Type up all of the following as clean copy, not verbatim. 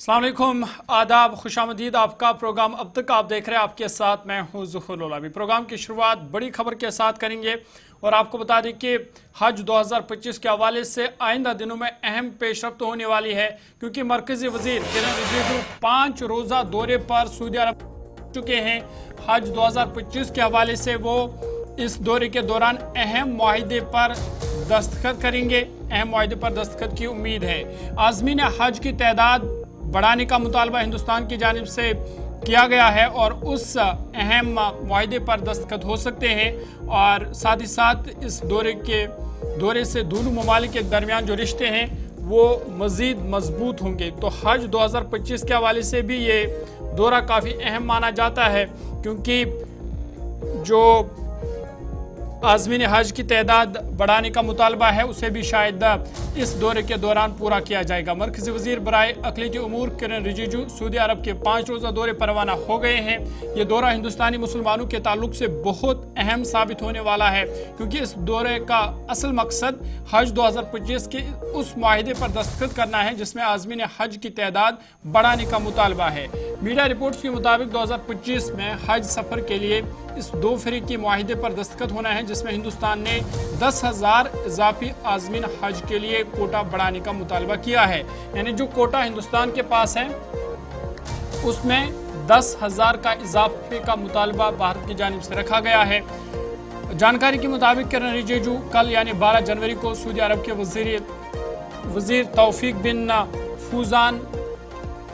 अस्सलाम वालेकुम, आदाब, खुशामदीद। आपका प्रोग्राम अब तक आप देख रहे हैं, आपके साथ मैं हूं ज़ुहूर लोलावी। प्रोग्राम की शुरुआत बड़ी खबर के साथ करेंगे और आपको बता दें कि हज 2025 के हवाले से आइंदा दिनों में अहम पेशरफ्त होने वाली है, क्योंकि मरकजी वजीर किरण रिजिजू 5 रोज़ा दौरे पर सऊदी अरब चुके हैं। हज 2025 के हवाले से वो इस दौरे के दौरान अहम मुआहिदे पर दस्तखत करेंगे। अहम मुआहिदे पर दस्तखत की उम्मीद है। आज़मीन हज की तादाद बढ़ाने का मुतालबा हिंदुस्तान की जानिब से किया गया है और उस अहम मुआहिदे पर दस्तखत हो सकते हैं और साथ ही साथ इस दौरे से दोनों ममालिक के दरमियान जो रिश्ते हैं वो मज़ीद मजबूत होंगे। तो हज 2025 के हवाले से भी ये दौरा काफ़ी अहम माना जाता है, क्योंकि जो आज़मीन हज की तादाद बढ़ाने का मुतालबा है उसे भी शायद इस दौरे के दौरान पूरा किया जाएगा। मरकज़ी वज़ीर बराए अक़लियती उमूर किरण रिजिजू सऊदी अरब के 5 रोज़ा दौरे पर रवाना हो गए हैं। ये दौरा हिंदुस्तानी मुसलमानों के ताल्लुक से बहुत अहम साबित होने वाला है, क्योंकि इस दौरे का असल मकसद हज 2025 के उस मुआहिदे पर दस्तखत करना है जिसमें आज़मीन हज की तादाद बढ़ाने का मुतालबा है। मीडिया रिपोर्ट्स के मुताबिक 2025 में हज सफ़र के लिए इस 2 फ़रीक़ी मुआहिदे पर दस्तखत होना है, जिसमें हिंदुस्तान ने 10,000 इजाफी आज़मीन हज के लिए कोटा बढ़ाने का मुतालबा किया है। यानी जो कोटा हिंदुस्तान के पास है उसमें 10,000 का इजाफे का मुतालबा भारत की जानिब से रखा गया है। जानकारी के मुताबिक किरण रिजिजू कल यानी 12 जनवरी को सऊदी अरब के वज़ीर तौफीक बिन फूजान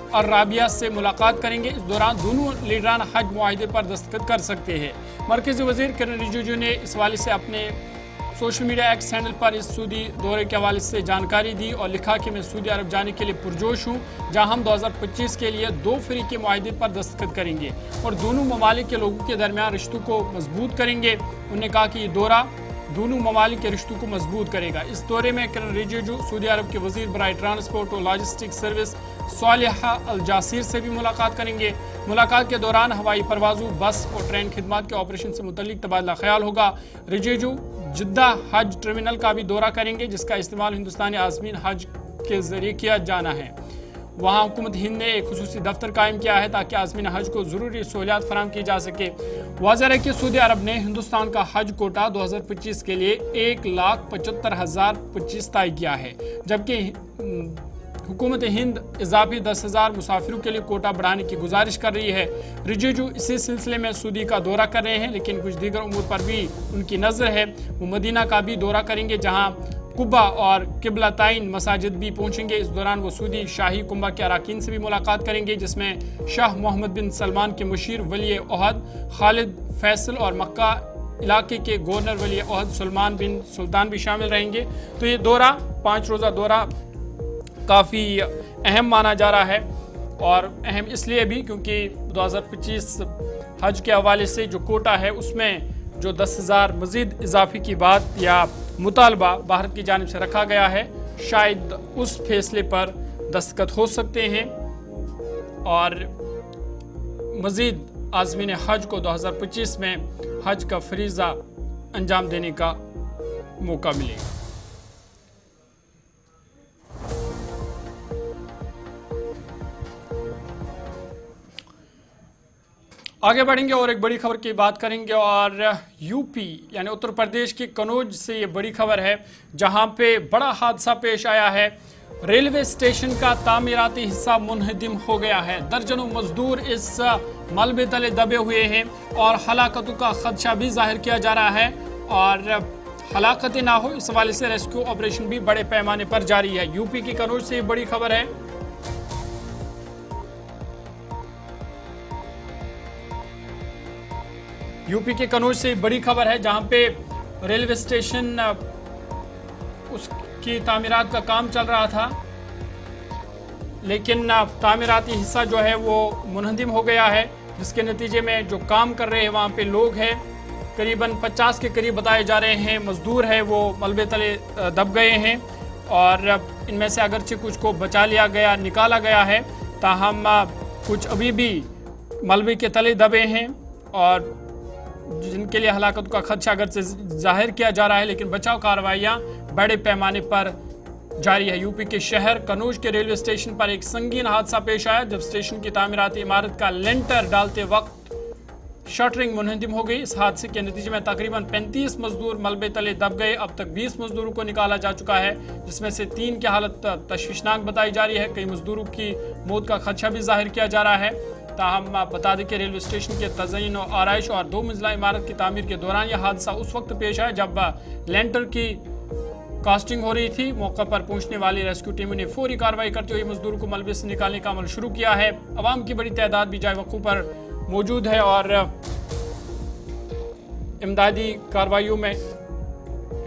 और राबिया से मुलाकात करेंगे। इस दौरान दोनों लीडरान हज मुआहिदे पर दस्तखत कर सकते हैं। मरकज़ी वज़ीर किरण रिजिजू ने इस हवाले से अपने सोशल मीडिया एक्स हैंडल पर इस सऊदी दौरे के हवाले से जानकारी दी और लिखा कि मैं सऊदी अरब जाने के लिए पुरजोश हूँ, जहाँ हम 2025 के लिए 2 फ़रीक़ी मुआहिदे पर दस्तखत करेंगे और दोनों ममालिक के लोगों के दरमियान रिश्तों को मजबूत करेंगे। उन्होंने कहा कि ये दौरा दोनों ममालिक के रिश्तों को मजबूत करेगा। इस दौरे में किरण रिजिजू सऊदी अरब के वज़ीर बराए ट्रांसपोर्ट और लॉजिस्टिक सर्विस सालिहा अल जासीर से भी मुलाकात करेंगे। मुलाकात के दौरान हवाई परवाज़ों, बस और ट्रेन खिदमात के ऑपरेशन से मुतल्लिक तबादला ख्याल होगा। रिजिजू जिद्दा हज टर्मिनल का भी दौरा करेंगे, जिसका इस्तेमाल हिंदुस्तानी आज़मीन हज के ज़रिए किया जाना है। वहाँ हुकूमत हिंद ने एक खुसूसी दफ्तर कायम किया है ताकि आज़मीन हज को ज़रूरी सहूलियात फराहम की जा सके। वाज़ेह है कि सऊदी अरब ने हिंदुस्तान का हज कोटा 2025 के लिए 1,75,025 तय किया है, जबकि हुकूमत हिंद इजाफी 10,000 मुसाफिरों के लिए कोटा बढ़ाने की गुजारिश कर रही है। रिजिजू इसी सिलसिले में सऊदी का दौरा कर रहे हैं, लेकिन कुछ दीगर उमूर पर भी उनकी नज़र है। वो मदीना का भी दौरा करेंगे, जहाँ कुबा और किबलताइन मसाजिद भी पहुंचेंगे। इस दौरान वो सऊदी शाही कुंबा के अराकीन से भी मुलाकात करेंगे, जिसमें शाह मोहम्मद बिन सलमान के मुशीर वली अहद खालिद फैसल और मक्का इलाके के गवर्नर वली अहद सलमान बिन सुल्तान भी शामिल रहेंगे। तो ये दौरा 5 रोज़ा दौरा काफ़ी अहम माना जा रहा है, और अहम इसलिए भी क्योंकि 2025 हज के हवाले से जो कोटा है उसमें जो 10,000 मज़ीद इजाफे की बात या मुतालबा भारत की जानिब से रखा गया है, शायद उस फैसले पर दस्तखत हो सकते हैं और मज़ीद आज़मीन हज को 2025 में हज का फरीज़ा अंजाम देने का मौका मिलेगा। आगे बढ़ेंगे और एक बड़ी खबर की बात करेंगे, और यूपी यानी उत्तर प्रदेश की कनौज से ये बड़ी खबर है, जहां पे बड़ा हादसा पेश आया है। रेलवे स्टेशन का तामीराती हिस्सा मुनहदिम हो गया है। दर्जनों मजदूर इस मलबे तले दबे हुए हैं और हलाकतों का खदशा भी जाहिर किया जा रहा है, और हलाकतें ना हो इस हवाले से रेस्क्यू ऑपरेशन भी बड़े पैमाने पर जारी है। यूपी की कनौज से ये बड़ी खबर है। यूपी के कनौज से बड़ी खबर है, जहां पे रेलवे स्टेशन उसकी तामीरात का काम चल रहा था, लेकिन तामीराती हिस्सा जो है वो मुनहदिम हो गया है, जिसके नतीजे में जो काम कर रहे हैं वहाँ पे लोग हैं, करीबन 50 के करीब बताए जा रहे हैं मजदूर हैं, वो मलबे तले दब गए हैं, और इनमें से अगरचे कुछ को बचा लिया गया, निकाला गया है, ताहम कुछ अभी भी मलबे के तले दबे हैं और जिनके लिए हलाकत का खदशा अगर से जाहिर किया जा रहा है, लेकिन बचाव कार्रवाइयाँ बड़े पैमाने पर जारी है। यूपी के शहर कनौज के रेलवे स्टेशन पर एक संगीन हादसा पेश आया जब स्टेशन की तामीराती इमारत का लेंटर डालते वक्त शटरिंग मुनहदिम हो गई। इस हादसे के नतीजे में तकरीबन 35 मजदूर मलबे तले दब गए। अब तक 20 मजदूरों को निकाला जा चुका है, जिसमें से 3 की हालत तशवीशनाक बताई जा रही है। कई मजदूरों की मौत का खदशा भी जाहिर किया जा रहा है। ताहम बता दें कि रेलवे स्टेशन के तज़यीन और आराइश और 2 मंजिला इमारत की तामीर के दौरान यह हादसा उस वक्त पेश आया जब लेंटर की कास्टिंग हो रही थी। मौके पर पहुंचने वाली रेस्क्यू टीमों ने फौरी कार्रवाई करते हुए मजदूरों को मलबे से निकालने का अमल शुरू किया है। अवाम की बड़ी तादाद भी जाए वकूफ पर मौजूद है और इमदादी कार्रवाइयों में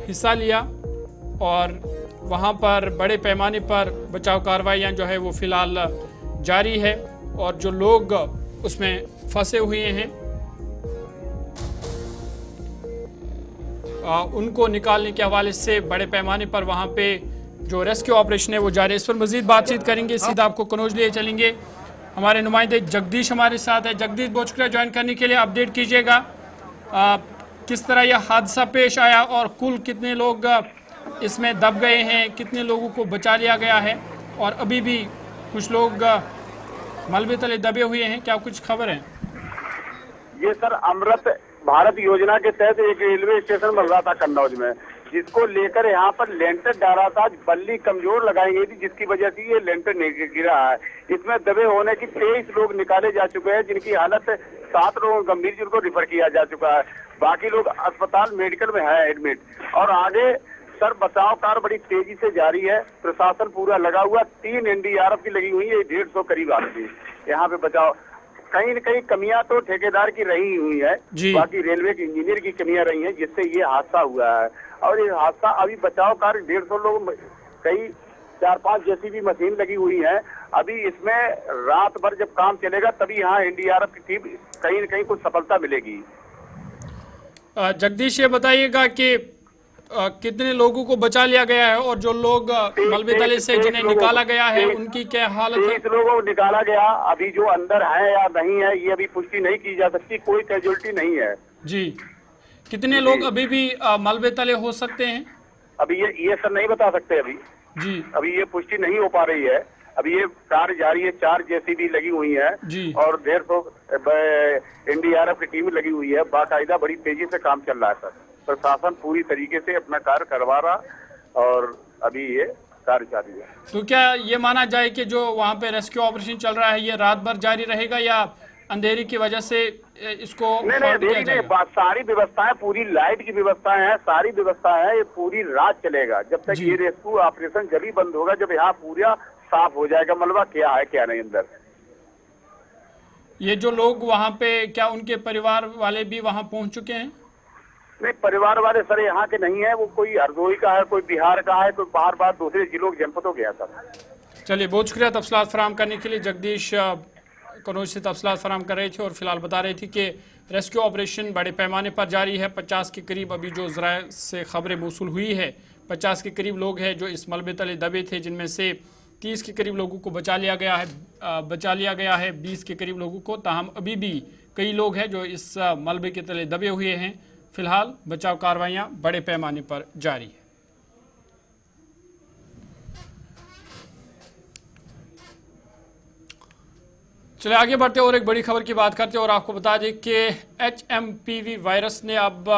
हिस्सा लिया और वहां पर बड़े पैमाने पर बचाव कार्रवाइयाँ जो है वो फिलहाल जारी है और जो लोग उसमें फंसे हुए हैं उनको निकालने के हवाले से बड़े पैमाने पर वहां पे जो रेस्क्यू ऑपरेशन है वो जारी है। इस पर मजीद बातचीत करेंगे, सीधा आपको कनौज लिए चलेंगे। हमारे नुमाइंदे जगदीश हमारे साथ है। जगदीश, बहुत शुक्रिया ज्वाइन करने के लिए। अपडेट कीजिएगा किस तरह यह हादसा पेश आया और कुल कितने लोग इसमें दब गए हैं, कितने लोगों को बचा लिया गया है और अभी भी कुछ लोग मलबे तले दबे हुए हैं, क्या कुछ खबर है? ये सर अमृत भारत योजना के तहत एक रेलवे स्टेशन बन रहा था कन्नौज में, जिसको लेकर यहाँ पर लेंटर डाला था। बल्ली कमजोर लगाई गई थी जिसकी वजह से ये लेंटर नहीं गिरा है। इसमें दबे होने की 23 लोग निकाले जा चुके हैं, जिनकी हालत 7 लोग गंभीर, जिनको रिफर किया जा चुका है। बाकी लोग अस्पताल मेडिकल में है एडमिट। और आगे सर बचाव कार्य बड़ी तेजी से जारी है, प्रशासन पूरा लगा हुआ। 3 NDRF की लगी हुई है, 150 करीब आदमी यहाँ पे बचाव। कहीं न कहीं कमियां तो ठेकेदार की रही हुई है, बाकी रेलवे के इंजीनियर की कमियां रही हैं, जिससे ये हादसा हुआ है। और ये हादसा अभी बचाव कार्य 150 लोग, कई 4-5 JCB मशीन लगी हुई है। अभी इसमें रात भर जब काम चलेगा तभी यहाँ NDRF की टीम कहीं न कहीं कुछ सफलता मिलेगी। जगदीश, ये बताइएगा कि कितने लोगों को बचा लिया गया है और जो लोग मलबे तले से जिन्हें निकाला गया है उनकी क्या हालत है? 30 लोगों को निकाला गया। अभी जो अंदर है या नहीं है ये अभी पुष्टि नहीं की जा सकती, कोई कैजुअलिटी नहीं है जी। कितने लोग अभी भी मलबे तले हो सकते हैं? अभी ये सर नहीं बता सकते अभी जी। अभी ये पुष्टि नहीं हो पा रही है। अभी ये कार्य जारी है, 4 JCB लगी हुई है और 150 NDRF की टीम लगी हुई है। बाकायदा बड़ी तेजी से काम चल रहा है सर। प्रशासन पूरी तरीके से अपना कार्य करवा रहा और अभी ये कार्य जारी है। तो क्या ये माना जाए कि जो वहाँ पे रेस्क्यू ऑपरेशन चल रहा है ये रात भर जारी रहेगा या अंधेरी की वजह से इसको नहीं, सारी व्यवस्थाएं, पूरी लाइट की व्यवस्थाएं है, सारी व्यवस्था है, ये पूरी रात चलेगा जब तक ये रेस्क्यू ऑपरेशन जब ही बंद होगा जब यहाँ पूरा साफ हो जाएगा मलबा क्या है क्या नहीं अंदर। ये जो लोग वहाँ पे, क्या उनके परिवार वाले भी वहाँ पहुँच चुके हैं? नहीं, परिवार वाले सर यहाँ के नहीं है, वो कोई हरदोई का है, कोई बिहार का है, कोई बार दूसरे जिलों के जनपदों गया सर। चलिए, बहुत शुक्रिया तफसीलात फराहम करने के लिए। जगदीश कनौज से तफसीलात फराहम कर रहे थे और फिलहाल बता रहे थे कि रेस्क्यू ऑपरेशन बड़े पैमाने पर जारी है। 50 के करीब अभी जो ज़राए से खबरें मौसूल हुई है, 50 के करीब लोग हैं जो इस मलबे तले दबे थे, जिनमें से 30 के करीब लोगों को बचा लिया गया है 20 के करीब लोगों को। ताहम अभी भी कई लोग हैं जो इस मलबे के तले दबे हुए हैं। फिलहाल बचाव कार्रवाइयां बड़े पैमाने पर जारी है। चलिए आगे बढ़ते और एक बड़ी खबर की बात करते हैं और आपको बता दें कि HMPV वायरस ने अब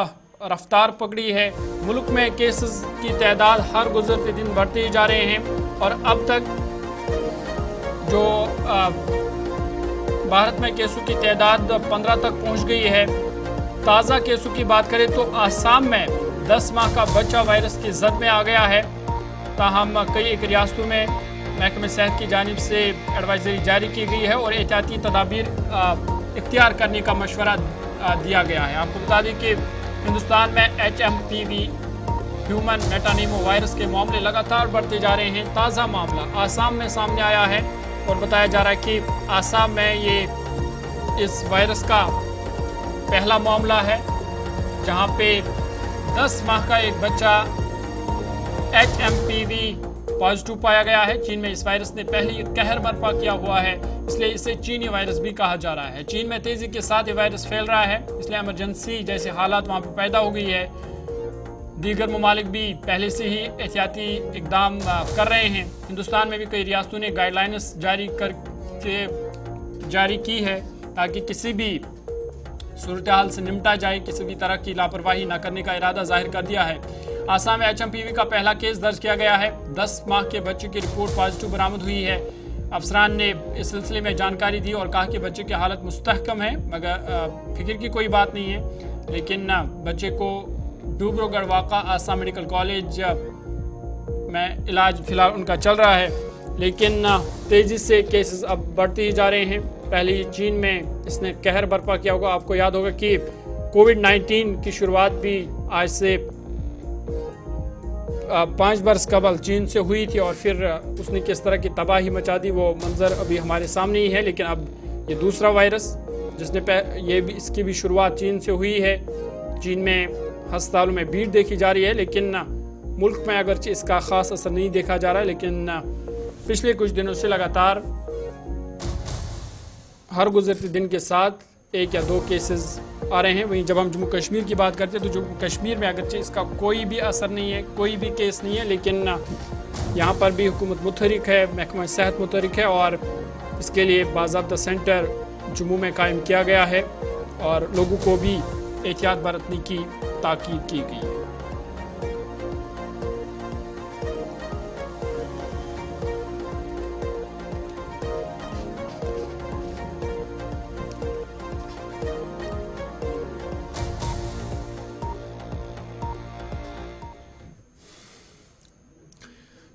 रफ्तार पकड़ी है। मुल्क में केसेस की तादाद हर गुजरते दिन बढ़ते ही जा रहे हैं और अब तक जो भारत में केसों की तादाद 15 तक पहुंच गई है। ताज़ा केसों की बात करें तो आसाम में 10 माह का बच्चा वायरस की जद में आ गया है। ताहम कई एक रियासतों में महकमे सेहत की जानिब से एडवाइजरी जारी की गई है और एहतियाती तदाबीर इख्तियार करने का मशवरा दिया गया है। आपको बता दें कि हिंदुस्तान में HMPV ह्यूमन मेटानिमो वायरस के मामले लगातार बढ़ते जा रहे हैं। ताज़ा मामला आसाम में सामने आया है और बताया जा रहा है कि आसाम में ये इस वायरस का पहला मामला है, जहां पे 10 माह का एक बच्चा HMPV पॉजिटिव पाया गया है। चीन में इस वायरस ने पहले ही कहर बर्पा किया हुआ है, इसलिए इसे चीनी वायरस भी कहा जा रहा है। चीन में तेजी के साथ ये वायरस फैल रहा है, इसलिए इमरजेंसी जैसे हालात वहां पर पैदा हो गई है। दीगर ममालिक भी पहले से ही एहतियाती इकदाम कर रहे हैं। हिंदुस्तान में भी कई रियासतों ने गाइडलाइंस जारी की है ताकि किसी भी सूरत हाल से निपटा जाए, किसी भी तरह की लापरवाही न करने का इरादा जाहिर कर दिया है। आसाम में HMPV का पहला केस दर्ज किया गया है। 10 माह के बच्चे की रिपोर्ट पॉजिटिव बरामद हुई है। अफसरान ने इस सिलसिले में जानकारी दी और कहा कि बच्चे की हालत मुस्तहकम है, मगर फिक्र की कोई बात नहीं है। लेकिन बच्चे को डूबरोगढ़ वाक़ा आसाम मेडिकल कॉलेज में इलाज फिलहाल उनका चल रहा है, लेकिन तेज़ी से केसेस अब बढ़ते ही जा रहे हैं। पहले चीन में इसने कहर बर्पा किया होगा। आपको याद होगा कि कोविड-19 की शुरुआत भी आज से 5 बरस कबल चीन से हुई थी और फिर उसने किस तरह की तबाही मचा दी वो मंजर अभी हमारे सामने ही है। लेकिन अब ये दूसरा वायरस जिसने इसकी भी शुरुआत चीन से हुई है। चीन में अस्पतालों में भीड़ देखी जा रही है, लेकिन मुल्क में अगरचे इसका ख़ास असर नहीं देखा जा रहा है। लेकिन पिछले कुछ दिनों से लगातार हर गुजरते दिन के साथ 1 या 2 केसेस आ रहे हैं। वहीं जब हम जम्मू कश्मीर की बात करते हैं तो जम्मू कश्मीर में अगरचे इसका कोई भी असर नहीं है, कोई भी केस नहीं है, लेकिन यहाँ पर भी हुकूमत मुतहरिक है, महकमा सेहत मुतहरिक है और इसके लिए बाज़ाब्ता सेंटर जम्मू में कायम किया गया है और लोगों को भी एहतियात बरतने की ताकीद की गई है।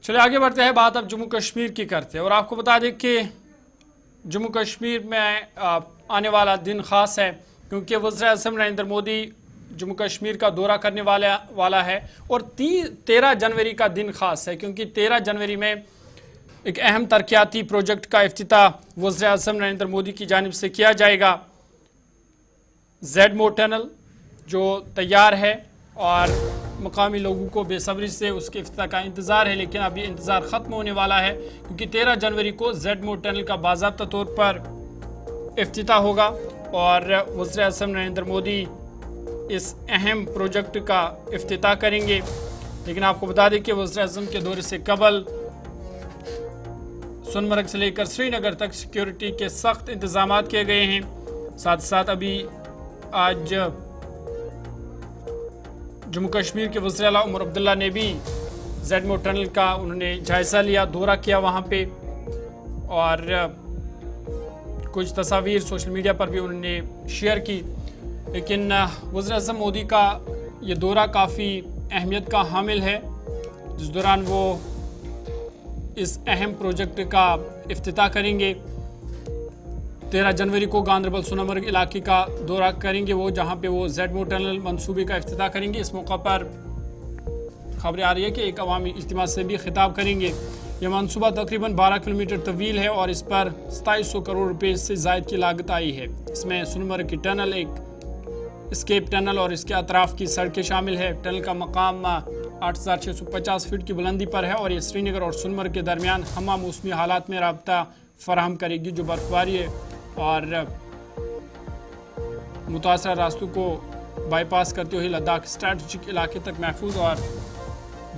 चलिए आगे बढ़ते हैं, बात अब जम्मू कश्मीर की करते हैं और आपको बता दें कि जम्मू कश्मीर में आने वाला दिन ख़ास है क्योंकि वज़ीर-ए-आज़म नरेंद्र मोदी जम्मू कश्मीर का दौरा करने वाला है और 13 जनवरी का दिन ख़ास है क्योंकि 13 जनवरी में एक अहम तरक्याती प्रोजेक्ट का इफ्तिताह वज़ीर-ए-आज़म नरेंद्र मोदी की जानिब से किया जाएगा। ज़ेडमो टनल जो तैयार है और मकामी लोगों को बेसब्री से उसके इफ्तिताह का इंतज़ार है, लेकिन अभी इंतज़ार ख़त्म होने वाला है क्योंकि 13 जनवरी को ज़ेडमो टनल का बाज़ाब्ता तौर पर इफ्तिताह होगा और वज़ीर-ए-आज़म नरेंद्र मोदी इस अहम प्रोजेक्ट का इफ्तिताह करेंगे। लेकिन आपको बता दें कि वज़ीर-ए-आज़म के दौरे से कबल सोनमर्ग से लेकर श्रीनगर तक सिक्योरिटी के सख्त इंतजाम किए गए हैं। साथ ही साथ अभी आज जम्मू कश्मीर के वज़ीर आला उमर अब्दुल्ला ने भी ज़ेडमो टनल का उन्होंने जायज़ा लिया, दौरा किया वहाँ पे और कुछ तस्वीर सोशल मीडिया पर भी उन्होंने शेयर की। लेकिन वज़ीर-ए-आज़म मोदी का ये दौरा काफ़ी अहमियत का हामिल है जिस दौरान वो इस अहम प्रोजेक्ट का इफ्तिताह करेंगे। 13 जनवरी को गांदरबल सोनमर्ग इलाके का दौरा करेंगे वो, जहां पे वो ज़ेडमो टनल मंसूबे का इफ्तिताह करेंगे। इस मौका पर खबरें आ रही है कि एक अवामी इज्तिमा से भी खिताब करेंगे। यह मंसूबा तकरीबन 12 किलोमीटर तवील है और इस पर 2700 करोड़ रुपए से ज़ायद की लागत आई है। इसमें सोनमर्ग की टनल, एक स्केप टनल और इसके अतराफ़ की सड़कें शामिल है। टनल का मकाम 8650 फीट की बुलंदी पर है और ये श्रीनगर और सोनमर्ग के दरमियान हमा मौसमी हालात में राब्ता फराहम करेगी जो बर्फबारी और मुतासरा रास्तों को बाईपास करते हुए लद्दाख स्ट्रैटेजिक इलाके तक महफूज और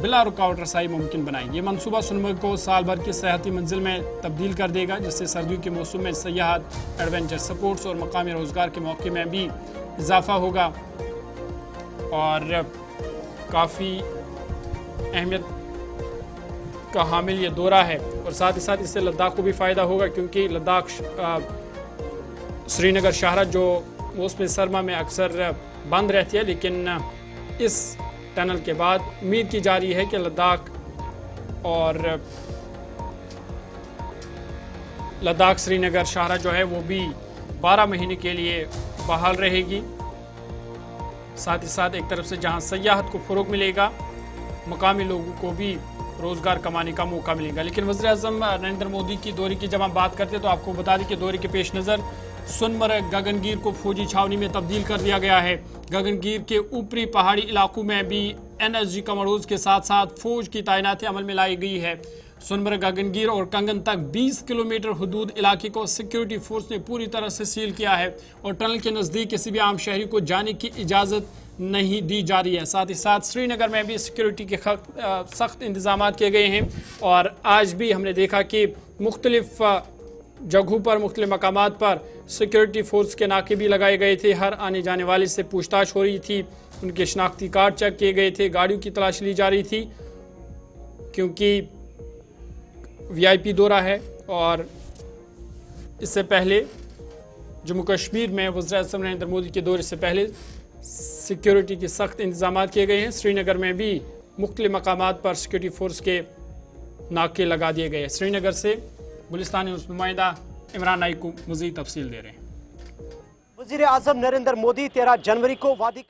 बिला रुकावट रसाई मुमकिन बनाएगी। ये मनसूबा सोनमर्ग को साल भर की सयाहती मंजिल में तब्दील कर देगा, जिससे सर्दियों के मौसम में सयाहत, एडवेंचर स्पोर्ट्स और मकामी रोज़गार के मौके में भी इजाफा होगा और काफ़ी अहमियत का हामिल ये दौरा है। और साथ ही साथ इससे लद्दाख को भी फ़ायदा होगा क्योंकि लद्दाख श्रीनगर शाहरा जो मौसम सरमा में अक्सर बंद रहती है, लेकिन इस टनल के बाद उम्मीद की जा रही है कि लद्दाख और लद्दाख श्रीनगर शाहरा जो है वो भी 12 महीने के लिए बहाल रहेगी। साथ ही साथ एक तरफ से जहां सयाहत को फ़रोग़ मिलेगा, मकामी लोगों को भी रोज़गार कमाने का मौका मिलेगा। लेकिन वज़ीर-ए-आज़म नरेंद्र मोदी की दौरे की जब हम बात करते हैं तो आपको बता दें कि दौरे के पेश नज़र सोनमर्ग गगनगीर को फौजी छावनी में तब्दील कर दिया गया है। गगनगीर के ऊपरी पहाड़ी इलाकों में भी NSG कमांडोज के साथ साथ फौज की तैनाती अमल में लाई गई है। सोनमर्ग, गगनगीर और कंगन तक 20 किलोमीटर हदूद इलाके को सिक्योरिटी फोर्स ने पूरी तरह से सील किया है और टनल के नज़दीक किसी भी आम शहरी को जाने की इजाज़त नहीं दी जा रही है। साथ ही साथ श्रीनगर में भी सिक्योरिटी के सख्त इंतजाम किए गए हैं और आज भी हमने देखा कि मुख्तलिफ जगहों पर, मुख्तलिफ मकामात पर सिक्योरिटी फोर्स के नाके भी लगाए गए थे। हर आने जाने वाले से पूछताछ हो रही थी, उनके शनाख्ती कार्ड चेक किए गए थे, गाड़ियों की तलाशी ली जा रही थी, क्योंकि VIP दौरा है। और इससे पहले जम्मू कश्मीर में वज़ीर-ए-आज़म नरेंद्र मोदी के दौरे से पहले सिक्योरिटी के सख्त इंतजाम किए गए हैं। श्रीनगर में भी मुख्तलिफ मकामात पर सिक्योरिटी फोर्स के नाके लगा दिए गए। श्रीनगर से गुलिस्तानी नुमाइंदा इमरान नाइक को मज़ीद तफसील दे रहे हैं। वज़ीर-ए-आज़म नरेंद्र मोदी 13 जनवरी को वादी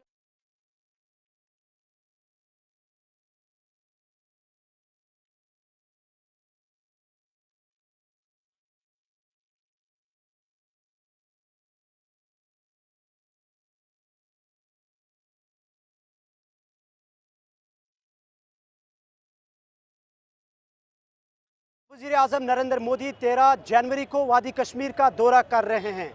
वज़ीर-ए-आज़म नरेंद्र मोदी 13 जनवरी को वादी कश्मीर का दौरा कर रहे हैं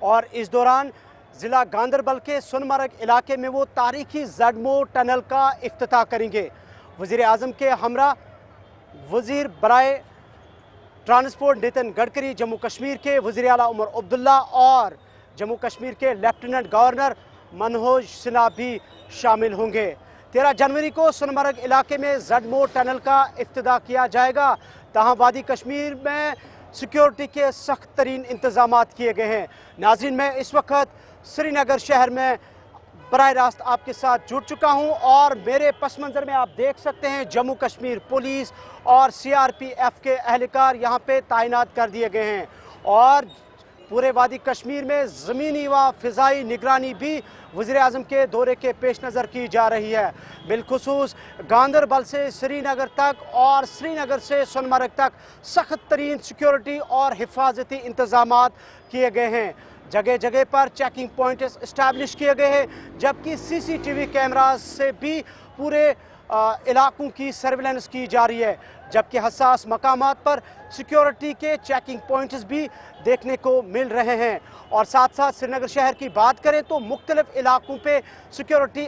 और इस दौरान ज़िला गांदरबल के सोनमर्ग इलाके में वो तारीखी ज़डमो टनल का इफ्तिताह करेंगे। वज़ीर-ए-आज़म के हमरा वज़ीर बराए ट्रांसपोर्ट नितिन गडकरी, जम्मू कश्मीर के वज़ीर आला उमर अब्दुल्ला और जम्मू कश्मीर के लेफ्टिनेंट गवर्नर मनोज सिन्हा भी शामिल होंगे। 13 जनवरी को सोनमर्ग इलाके में ज़डमो टनल का इफ्तिताह किया जाएगा। तहाँ वादी कश्मीर में सिक्योरिटी के सख्त तरीन इंतजाम किए गए हैं। नाज़रीन, मैं इस वक्त श्रीनगर शहर में बराह रास्त आपके साथ जुड़ चुका हूं और मेरे पस मंज़र में आप देख सकते हैं जम्मू कश्मीर पुलिस और CRPF के एहलकार यहाँ पे तैनात कर दिए गए हैं और पूरे वादी कश्मीर में ज़मीनी व फ़िज़ाई निगरानी भी वज़ीर-ए-आज़म के दौरे के पेश नज़र की जा रही है। बिलखुसूस गांदरबल से श्रीनगर तक और श्रीनगर से सोनमर्ग तक सख्त तरीन सिक्योरिटी और हिफाजती इंतजाम किए गए हैं। जगह जगह पर चेकिंग पॉइंट इस्टेब्लिश किए गए हैं, जबकि CCTV कैमराज से भी पूरे इलाकों की सर्विलेंस की जा रही है। जबकि हसास मकामात पर सिक्योरिटी के चेकिंग पॉइंट्स भी देखने को मिल रहे हैं। और साथ साथ श्रीनगर शहर की बात करें तो मुख्तलिफ इलाकों पे सिक्योरिटी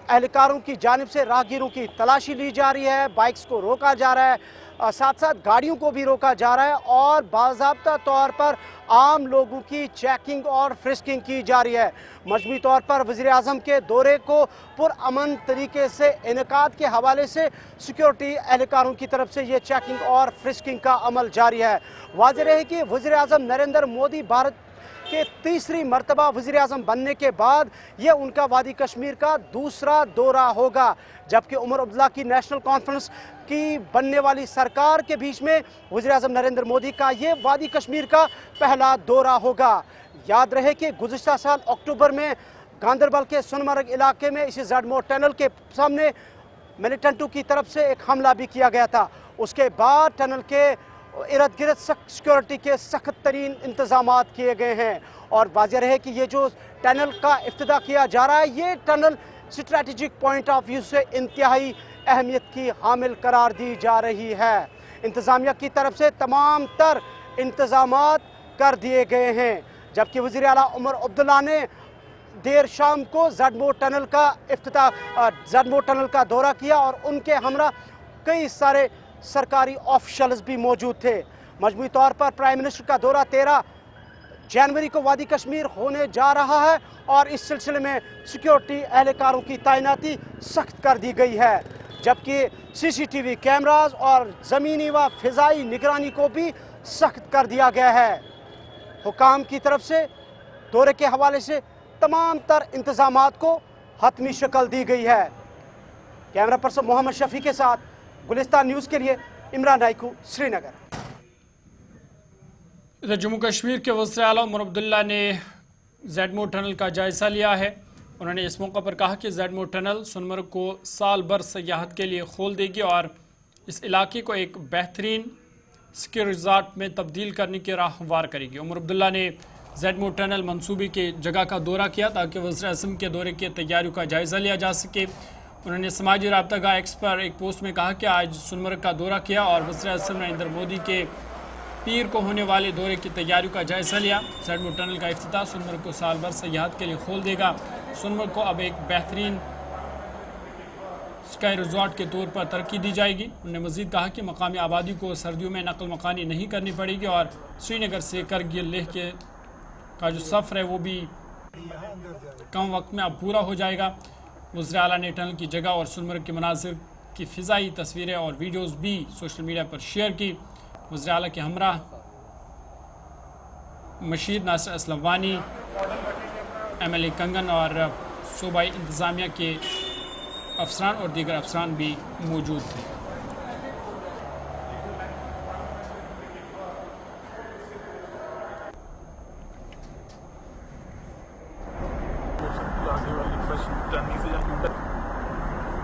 एहलकारों की जानिब से राहगीरों की तलाशी ली जा रही है, बाइक्स को रोका जा रहा है, साथ साथ गाड़ियों को भी रोका जा रहा है और बाज़ाब्ता तौर पर आम लोगों की चेकिंग और फ्रिस्किंग की जा रही है। मजमूई तौर पर वज़ीर-ए-आज़म के दौरे को पुरअमन तरीके से इनेकाद के हवाले से सिक्योरिटी एहलकारों की तरफ से ये चेकिंग और फ्रिस्किंग का अमल जारी है। वाज़ेह है कि वज़ीर-ए-आज़म नरेंद्र मोदी भारत के तीसरी मरतबा वज़ीर-ए-आज़म बनने के बाद ये उनका वादी कश्मीर का दूसरा दौरा होगा, जबकि उमर अब्दुल्ला की नेशनल कॉन्फ्रेंस की बनने वाली सरकार के बीच में वज़ीर-ए-आज़म नरेंद्र मोदी का ये वादी कश्मीर का पहला दौरा होगा। याद रहे कि गुज़िश्ता साल अक्टूबर में गांदरबल के सोनमर्ग इलाके में इसी ज़डमो टनल के सामने मिलिटेंटों की तरफ से एक हमला भी किया गया था। उसके बाद टनल के इर्द गिर्द सिक्योरिटी के सख्त तरीन इंतजाम किए गए हैं और वाज़ेह रहे कि ये जो टनल का इफ्तिताह किया जा रहा है, ये tunnel strategic point of view से इंतहाई अहमियत की हामिल करार दी जा रही है। इंतज़ामिया की तरफ से तमाम तर इंतजाम कर दिए गए हैं, जबकि वज़ीर आला उमर अब्दुल्ला ने देर शाम को ज़डमो टनल का दौरा किया और उनके हमरा कई सारे सरकारी ऑफिशल्स भी मौजूद थे। मजमूई तौर पर प्राइम मिनिस्टर का दौरा 13 जनवरी को वादी कश्मीर होने जा रहा है और इस सिलसिले में सिक्योरिटी एहलकारों की तैनाती सख्त कर दी गई है, जबकि CCTV कैमराज और ज़मीनी व फ़िज़ाई निगरानी को भी सख्त कर दिया गया है। हुकाम की तरफ से दौरे के हवाले से तमाम तर इंतजामात को हतमी शक्ल दी गई है। कैमरा पर्सन मोहम्मद शफी के साथ गुलिस्तान न्यूज़ के लिए इमरान नाइकू, श्रीनगर। इधर जम्मू कश्मीर के वज़ीर आला उमर अब्दुल्ला ने ज़डमो टनल का जायज़ा लिया है। उन्होंने इस मौके पर कहा कि ज़डमो टनल सोनमर्ग को साल भर सयाहत के लिए खोल देगी और इस इलाके को एक बेहतरीन स्की रिज़ॉर्ट में तब्दील करने की राह हमवार करेगी। उमर अब्दुल्ला ने ज़डमो टनल मनसूबे की जगह का दौरा किया ताकि वज़ीर-ए-आज़म के दौरे की तैयारियों का जायज़ा लिया जा सके। उन्होंने समाजी राब्ता एक्स पर एक पोस्ट में कहा कि आज सोनमर्ग का दौरा किया और वज़ीर-ए-आज़म नरेंद्र मोदी के पीर को होने वाले दौरे की तैयारियों का जायज़ा लिया। ज़डमो टनल का इफ्तिताह सोनमर्ग को साल भर सयाहत के लिए खोल देगा। सोनमर्ग को अब एक बेहतरीन स्काई रिजॉर्ट के तौर पर तरक्की दी जाएगी। उन्होंने मजीद कहा कि मकामी आबादी को सर्दियों में नकल मकानी नहीं करनी पड़ेगी और श्रीनगर से करगिल लेह के का जो सफ़र है वो भी कम वक्त में अब पूरा हो जाएगा। वज़ीर आला ने टनल की जगह और सोनमर्ग के मनाजिर की फ़िज़ाई तस्वीरें और वीडियोज़ भी सोशल मीडिया पर शेयर की। वज़ीर आला के हमरा मशीर नासिर असलम वानी, MLA कंगन और सूबाई इंतज़ामिया के अफसरान और दीगर अफसरान भी मौजूद थे।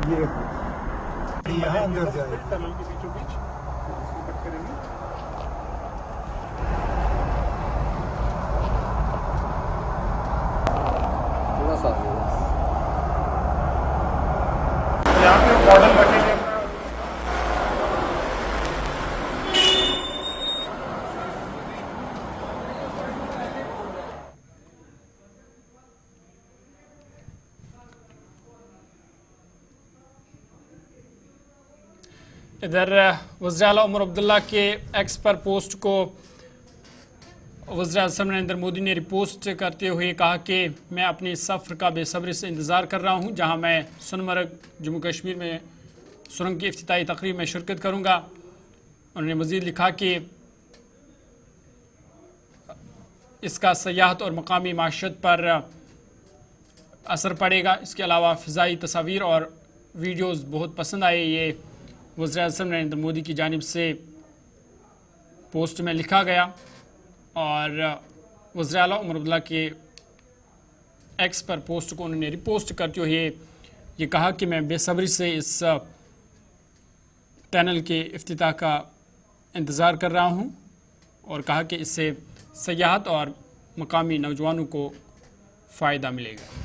ये यहाँ अंदर जाए टनल के बीचों बीच थोड़ा सा यहाँ पे मॉडल बनेंगे। इधर वज़ीर आला उमर अब्दुल्ला के एक्स पर पोस्ट को वज़ीर आज़म नरेंद्र मोदी ने रिपोस्ट करते हुए कहा कि मैं अपनी सफ़र का बेसब्री से इंतज़ार कर रहा हूं, जहां मैं सोनमर्ग जम्मू कश्मीर में सुरंग की इफ्तिताई तकरीब में शिरकत करूंगा। उन्होंने मज़ीद लिखा कि इसका सयाहत और मकामी माशत पर असर पड़ेगा। इसके अलावा फ़िज़ाई तस्वीर और वीडियोज़ बहुत पसंद आए। ये वज़ीर आज़म नरेंद्र मोदी की जानिब से पोस्ट में लिखा गया और वज़ीर आला उमर अब्दुल्ला के एक्स पर पोस्ट को उन्होंने रिपोस्ट करते हुए ये कहा कि मैं बेसब्री से इस टनल के इफ्तिताह का इंतज़ार कर रहा हूं और कहा कि इससे सयाहत और मकामी नौजवानों को फ़ायदा मिलेगा।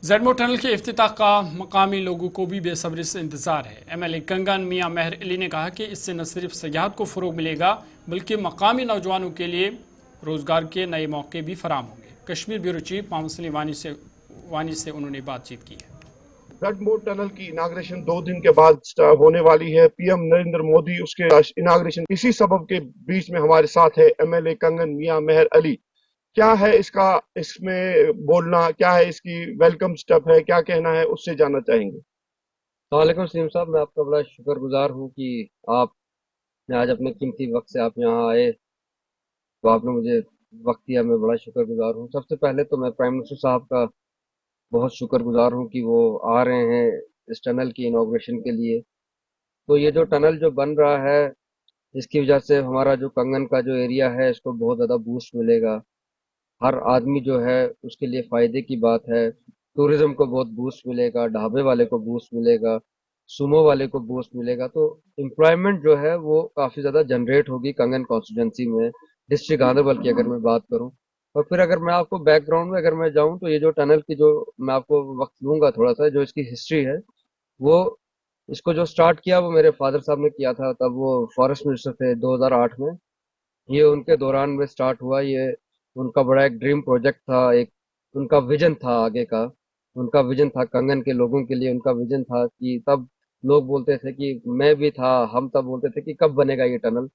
ज़ेडमो टनल के इफ्तिताह का मकामी लोगों को भी बेसब्री से इंतज़ार है। MLA कंगन मियां मेहर अली ने कहा कि इससे न सिर्फ सयाहत को फ़रोग़ मिलेगा बल्कि मकामी नौजवानों के लिए रोज़गार के नए मौके भी फराम होंगे। कश्मीर ब्यूरो चीफ मोहम्मद सलीम वानी से उन्होंने बातचीत की है। ज़ेडमो टनल की इनाग्रेशन 2 दिन के बाद होने वाली है। PM नरेंद्र मोदी उसके इनाग्रेशन इसी सबब के बीच में हमारे साथ है MLA कंगन मियां मेहर अली। क्या है इसका इसमें बोलना, क्या है इसकी वेलकम स्टेप है, क्या कहना है, उससे जानना चाहेंगे। वालेकुम सलीम साहब, मैं आपका बड़ा शुक्रगुजार हूँ कि आपने आज अपने कीमती वक्त से आप यहाँ आए, तो आपने मुझे वक्त दिया, मैं बड़ा शुक्रगुजार हूँ। सबसे पहले तो मैं प्राइम मिनिस्टर साहब का बहुत शुक्रगुजार हूँ कि वो आ रहे हैं इस टनल की इनॉग्रेशन के लिए। तो ये जो टनल जो बन रहा है, इसकी वजह से हमारा जो कंगन का जो एरिया है इसको बहुत ज़्यादा बूस्ट मिलेगा। हर आदमी जो है उसके लिए फ़ायदे की बात है। टूरिज़्म को बहुत बूस्ट मिलेगा, ढाबे वाले को बूस्ट मिलेगा, सुमो वाले को बूस्ट मिलेगा। तो एम्प्लॉयमेंट जो है वो काफ़ी ज़्यादा जनरेट होगी कंगन कॉन्स्टिट्यूंसी में, डिस्ट्रिक्ट गांधरबल की अगर मैं बात करूं। और फिर अगर मैं आपको बैकग्राउंड में अगर मैं जाऊं तो ये जो टनल की जो मैं आपको वक्त लूंगा थोड़ा सा, जो इसकी हिस्ट्री है वो, इसको जो स्टार्ट किया वो मेरे फादर साहब ने किया था, तब वो फॉरेस्ट मिनिस्टर थे 2008 में। ये उनके दौरान में स्टार्ट हुआ। ये उनका बड़ा एक ड्रीम प्रोजेक्ट था, एक उनका विजन था आगे का। उनका विजन था कंगन के लोगों के लिए, उनका विजन था कि तब लोग बोलते थे कि मैं भी था, हम तब बोलते थे कि कब बनेगा ये टनल।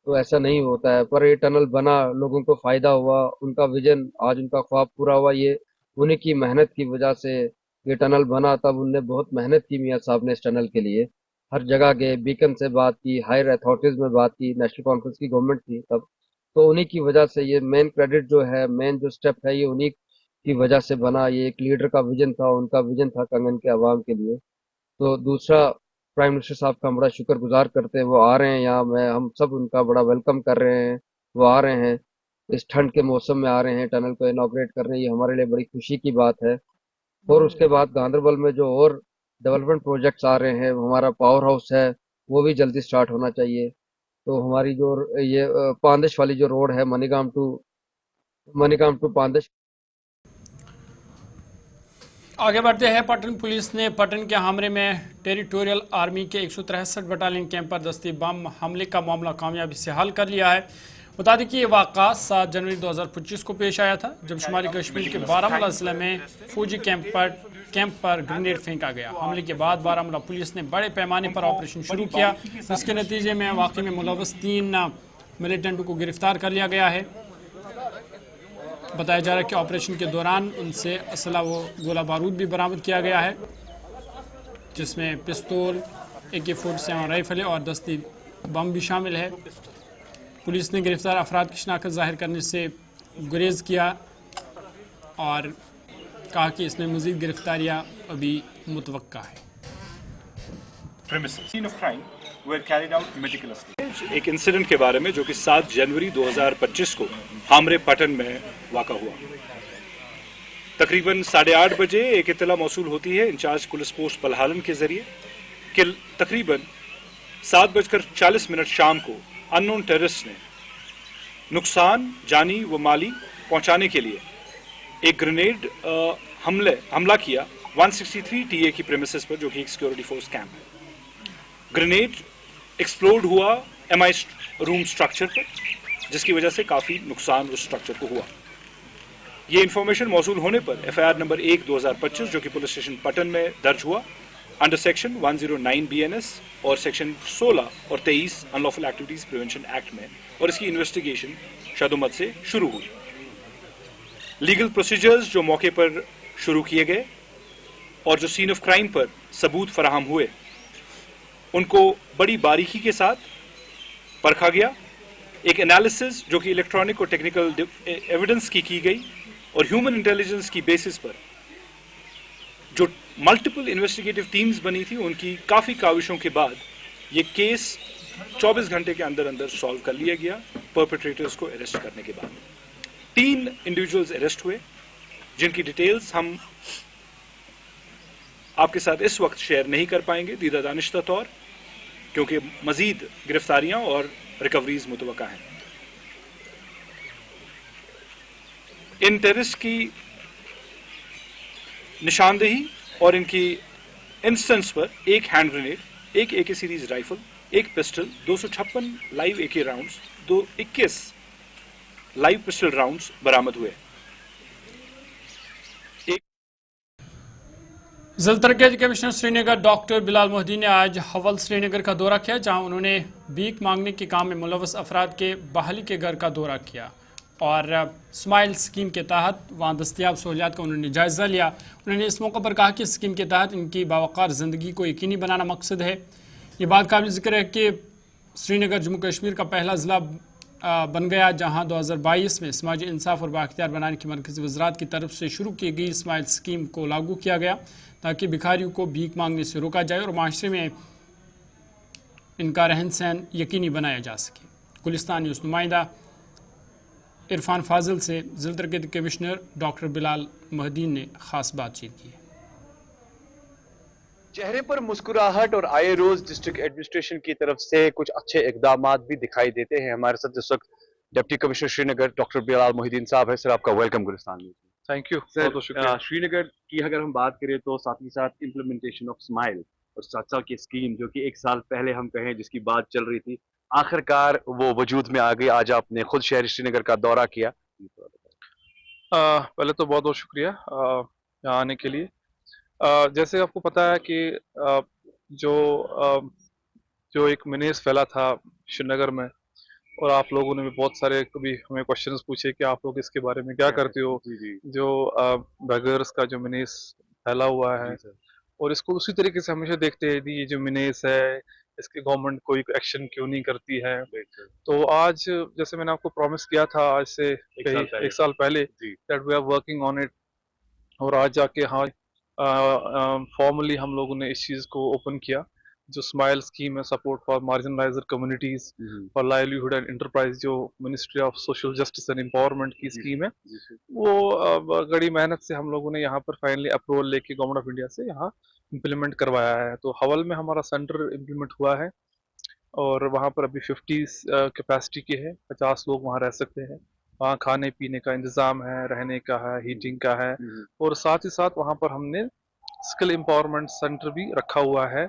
तो ऐसा नहीं होता है, पर ये टनल बना, लोगों को फायदा हुआ, उनका विजन आज उनका ख्वाब पूरा हुआ। ये उन्हीं की मेहनत की वजह से ये टनल बना। तब उनने बहुत मेहनत की मियाँ साहब ने इस टनल के लिए, हर जगह गए, बीकन से बात की, हायर अथॉरिटीज में बात की, नेशनल कॉन्फ्रेंस की गवर्नमेंट थी तब। तो उन्हीं की वजह से ये मेन क्रेडिट जो है, मेन जो स्टेप है, ये उन्हीं की वजह से बना। ये एक लीडर का विजन था, उनका विजन था कंगन के अवाम के लिए। तो दूसरा, प्राइम मिनिस्टर साहब का हम बड़ा शुक्रगुजार करते हैं, वो आ रहे हैं यहाँ, मैं हम सब उनका बड़ा वेलकम कर रहे हैं। वो आ रहे हैं, इस ठंड के मौसम में आ रहे हैं, टनल को इनॉग्रेट कर रहे हैं, ये हमारे लिए बड़ी खुशी की बात है। और उसके बाद गांधरबल में जो और डेवलपमेंट प्रोजेक्ट्स आ रहे हैं, हमारा पावर हाउस है वो भी जल्दी स्टार्ट होना चाहिए। तो हमारी जो ये पांदिश वाली जो रोड है, मनीगाम टू पांदिश। आगे बढ़ते हैं। पटन पुलिस ने पटन के हमरे में टेरिटोरियल आर्मी के 163 बटालियन कैंप पर दस्ती बम हमले का मामला कामयाबी से हल कर लिया है। बता दें कि ये वाक़ा 7 जनवरी 2025 को पेश आया था, जब शुमारी कश्मीर के बारामूला जिले में फौजी कैंप पर ग्रेनेड फेंका गया। हमले के बाद बारामूला पुलिस ने बड़े पैमाने पर ऑपरेशन शुरू किया, जिसके नतीजे में वाक़े में मुलव्वस 3 मिलिटेंटों को गिरफ्तार कर लिया गया है। बताया जा रहा है कि ऑपरेशन के दौरान उनसे असला व गोला बारूद भी बरामद किया गया है, जिसमें पिस्तौल, AK-47 राइफलें और दस्ती बम भी शामिल है। पुलिस ने गिरफ्तार अफराद की शनाख्त जाहिर करने से गुरेज किया और कहा कि इसमें मज़ीद गिरफ्तारियाँ अभी मुतवक्का है। premises. Scene of crime were carried out meticulously. एक इंसिडेंट के बारे में जो कि 7 जनवरी 2025 को हामरे पटन में वाक़ा हुआ। तकरीबन 8:30 बजे एक इत्तला मौसूल होती है इंचार्ज पुलिस पोस्ट पलहालन के जरिए कि तकरीबन 7:40 शाम को अननोन टेररिस्ट ने नुकसान जानी व माली पहुंचाने के लिए एक ग्रेनेड हमला किया 163 TA की प्रेमिसेस पर, जो कि एक सिक्योरिटी फोर्स कैंप है। ग्रेनेड एक्सप्लोड हुआ MI रूम स्ट्रक्चर पर, जिसकी वजह से काफ़ी नुकसान उस स्ट्रक्चर को हुआ। ये इन्फॉर्मेशन मौसूल होने पर FIR नंबर 1/2025 जो कि पुलिस स्टेशन पटन में दर्ज हुआ अंडर सेक्शन 109 BNS और सेक्शन 16 और 23 अनलॉफुल एक्टिविटीज प्रिवेंशन एक्ट में, और इसकी इन्वेस्टिगेशन शदोमत से शुरू हुई। लीगल प्रोसीजर्स जो मौके पर शुरू किए गए और जो सीन ऑफ क्राइम पर सबूत फराहम हुए, उनको बड़ी बारीकी के साथ परखा गया। एक एनालिसिस जो कि इलेक्ट्रॉनिक और टेक्निकल एविडेंस की गई और ह्यूमन इंटेलिजेंस की बेसिस पर जो मल्टीपल इन्वेस्टिगेटिव टीम्स बनी थी, उनकी काफ़ी काविशों के बाद ये केस 24 घंटे के अंदर अंदर सॉल्व कर लिया गया। परपेट्रेटर्स को अरेस्ट करने के बाद 3 इंडिविजुअल्स अरेस्ट हुए, जिनकी डिटेल्स हम आपके साथ इस वक्त शेयर नहीं कर पाएंगे दीदा दानिश्ता तौर, क्योंकि मजीद गिरफ्तारियां और रिकवरीज मुतवक्का हैं। इन टेररिस्ट की निशानदेही और इनकी इंस्टेंस पर एक हैंड ग्रेनेड, एक AK सीरीज राइफल, एक pistol, 256 live AK rounds, 21 live pistol rounds बरामद हुए। ज़िला तरक्याती कमिश्नर श्रीनगर डॉक्टर बिलाल मोहद्दीन ने आज हवल श्रीनगर का दौरा किया, जहां उन्होंने भीख मांगने के काम में मुलव्वस अफराद के बहाली के घर का दौरा किया और स्माइल स्कीम के तहत वहां दस्तियाब सहूलियात का उन्होंने जायज़ा लिया। उन्होंने इस मौके पर कहा कि स्कीम के तहत इनकी बावकार ज़िंदगी को यकीनी बनाना मकसद है। ये बात काबिल ज़िक्र है कि श्रीनगर जम्मू कश्मीर का पहला ज़िला बन गया जहां 2022 में समाजी इंसाफ और बाख्तियार बनाने की मरकज़ी वज़रात की तरफ से शुरू की गई स्माइल स्कीम को लागू किया गया, ताकि भिखारियों को भीख मांगने से रोका जाए और माशरे में इनका रहन सहन यकीनी बनाया जा सके। गुलिस्तान न्यूज़ नुमाइंदा इरफान फाजिल से ज़िला तरक्याती कमिश्नर डॉक्टर बिलाल मोहद्दीन ने ख़ास बातचीत की। चेहरे पर मुस्कुराहट और आए रोज डिस्ट्रिक्ट एडमिनिस्ट्रेशन की तरफ से कुछ अच्छे इकदाम भी दिखाई देते हैं। हमारे साथ इस वक्त deputy commissioner Srinagar doctor Bilal Mohiuddin sahab है। सर, आपका वेलकम गुलिस्तान में। थैंक यू सर, श्रीनगर की अगर हम बात करें तो साथ ही साथ इम्प्लीमेंटेशन ऑफ स्माइल और चाचा की स्कीम जो कि 1 साल पहले हम कहें जिसकी बात चल रही थी, आखिरकार वो वजूद में आ गई। आज आपने खुद शहर श्रीनगर का दौरा किया। पहले तो बहुत बहुत शुक्रिया यहाँ आने के लिए। जैसे आपको पता है कि जो एक मिनेस फैला था श्रीनगर में, और आप लोगों ने भी बहुत सारे कभी हमें क्वेश्चंस पूछे कि आप लोग इसके बारे में क्या करते हो। जो बेगर्स का जो मिनेस फैला हुआ है, और इसको उसी तरीके से हमेशा देखते हैं ये जो मिनेस है, इसकी गवर्नमेंट कोई एक्शन क्यों नहीं करती है। तो आज जैसे मैंने आपको प्रॉमिस किया था आज से 1 साल पहले that we are working on it, और आज जाके हाँ फॉर्मली हम लोगों ने इस चीज़ को ओपन किया। जो स्माइल स्कीम है, support for marginalised communities for livelihood and enterprise, जो ministry of social justice and empowerment की स्कीम है, वो बड़ी मेहनत से हम लोगों ने यहाँ पर फाइनली अप्रूवल लेके गवर्नमेंट ऑफ इंडिया से यहाँ इम्प्लीमेंट करवाया है। तो हवल में हमारा सेंटर इम्प्लीमेंट हुआ है और वहाँ पर अभी 50 कैपेसिटी के है, 50 लोग वहाँ रह सकते हैं। वहाँ खाने पीने का इंतज़ाम है, रहने का है, हीटिंग का है, और साथ ही साथ वहाँ पर हमने स्किल एम्पावरमेंट सेंटर भी रखा हुआ है।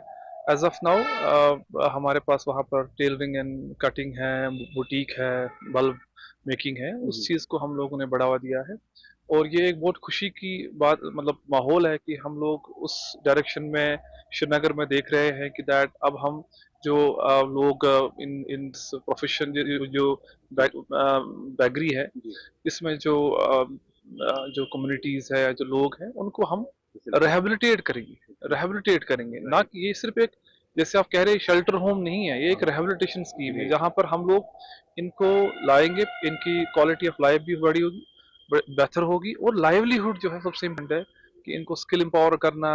एज ऑफ नाउ हमारे पास वहाँ पर टेलरिंग एंड कटिंग है, बुटीक है, बल्ब मेकिंग है, उस चीज़ को हम लोगों ने बढ़ावा दिया है। और ये एक बहुत खुशी की बात, मतलब माहौल है कि हम लोग उस डायरेक्शन में श्रीनगर में देख रहे हैं कि दैट अब हम जो लोग इन इन प्रोफेशन जो बैगरी है, इसमें जो कम्युनिटीज है, जो लोग हैं, उनको हम रिहेबिलिटेट करेंगे, ना कि ये सिर्फ एक, जैसे आप कह रहे हैं, शेल्टर होम नहीं है, ये एक रिहेबिलिटेशन स्कीम है जहाँ पर हम लोग इनको लाएंगे, इनकी क्वालिटी ऑफ लाइफ भी बड़ी होगी, बेहतर होगी, और लाइवलीहुड जो है सबसे इम्पोर्टेंट है कि इनको स्किल एम्पावर करना,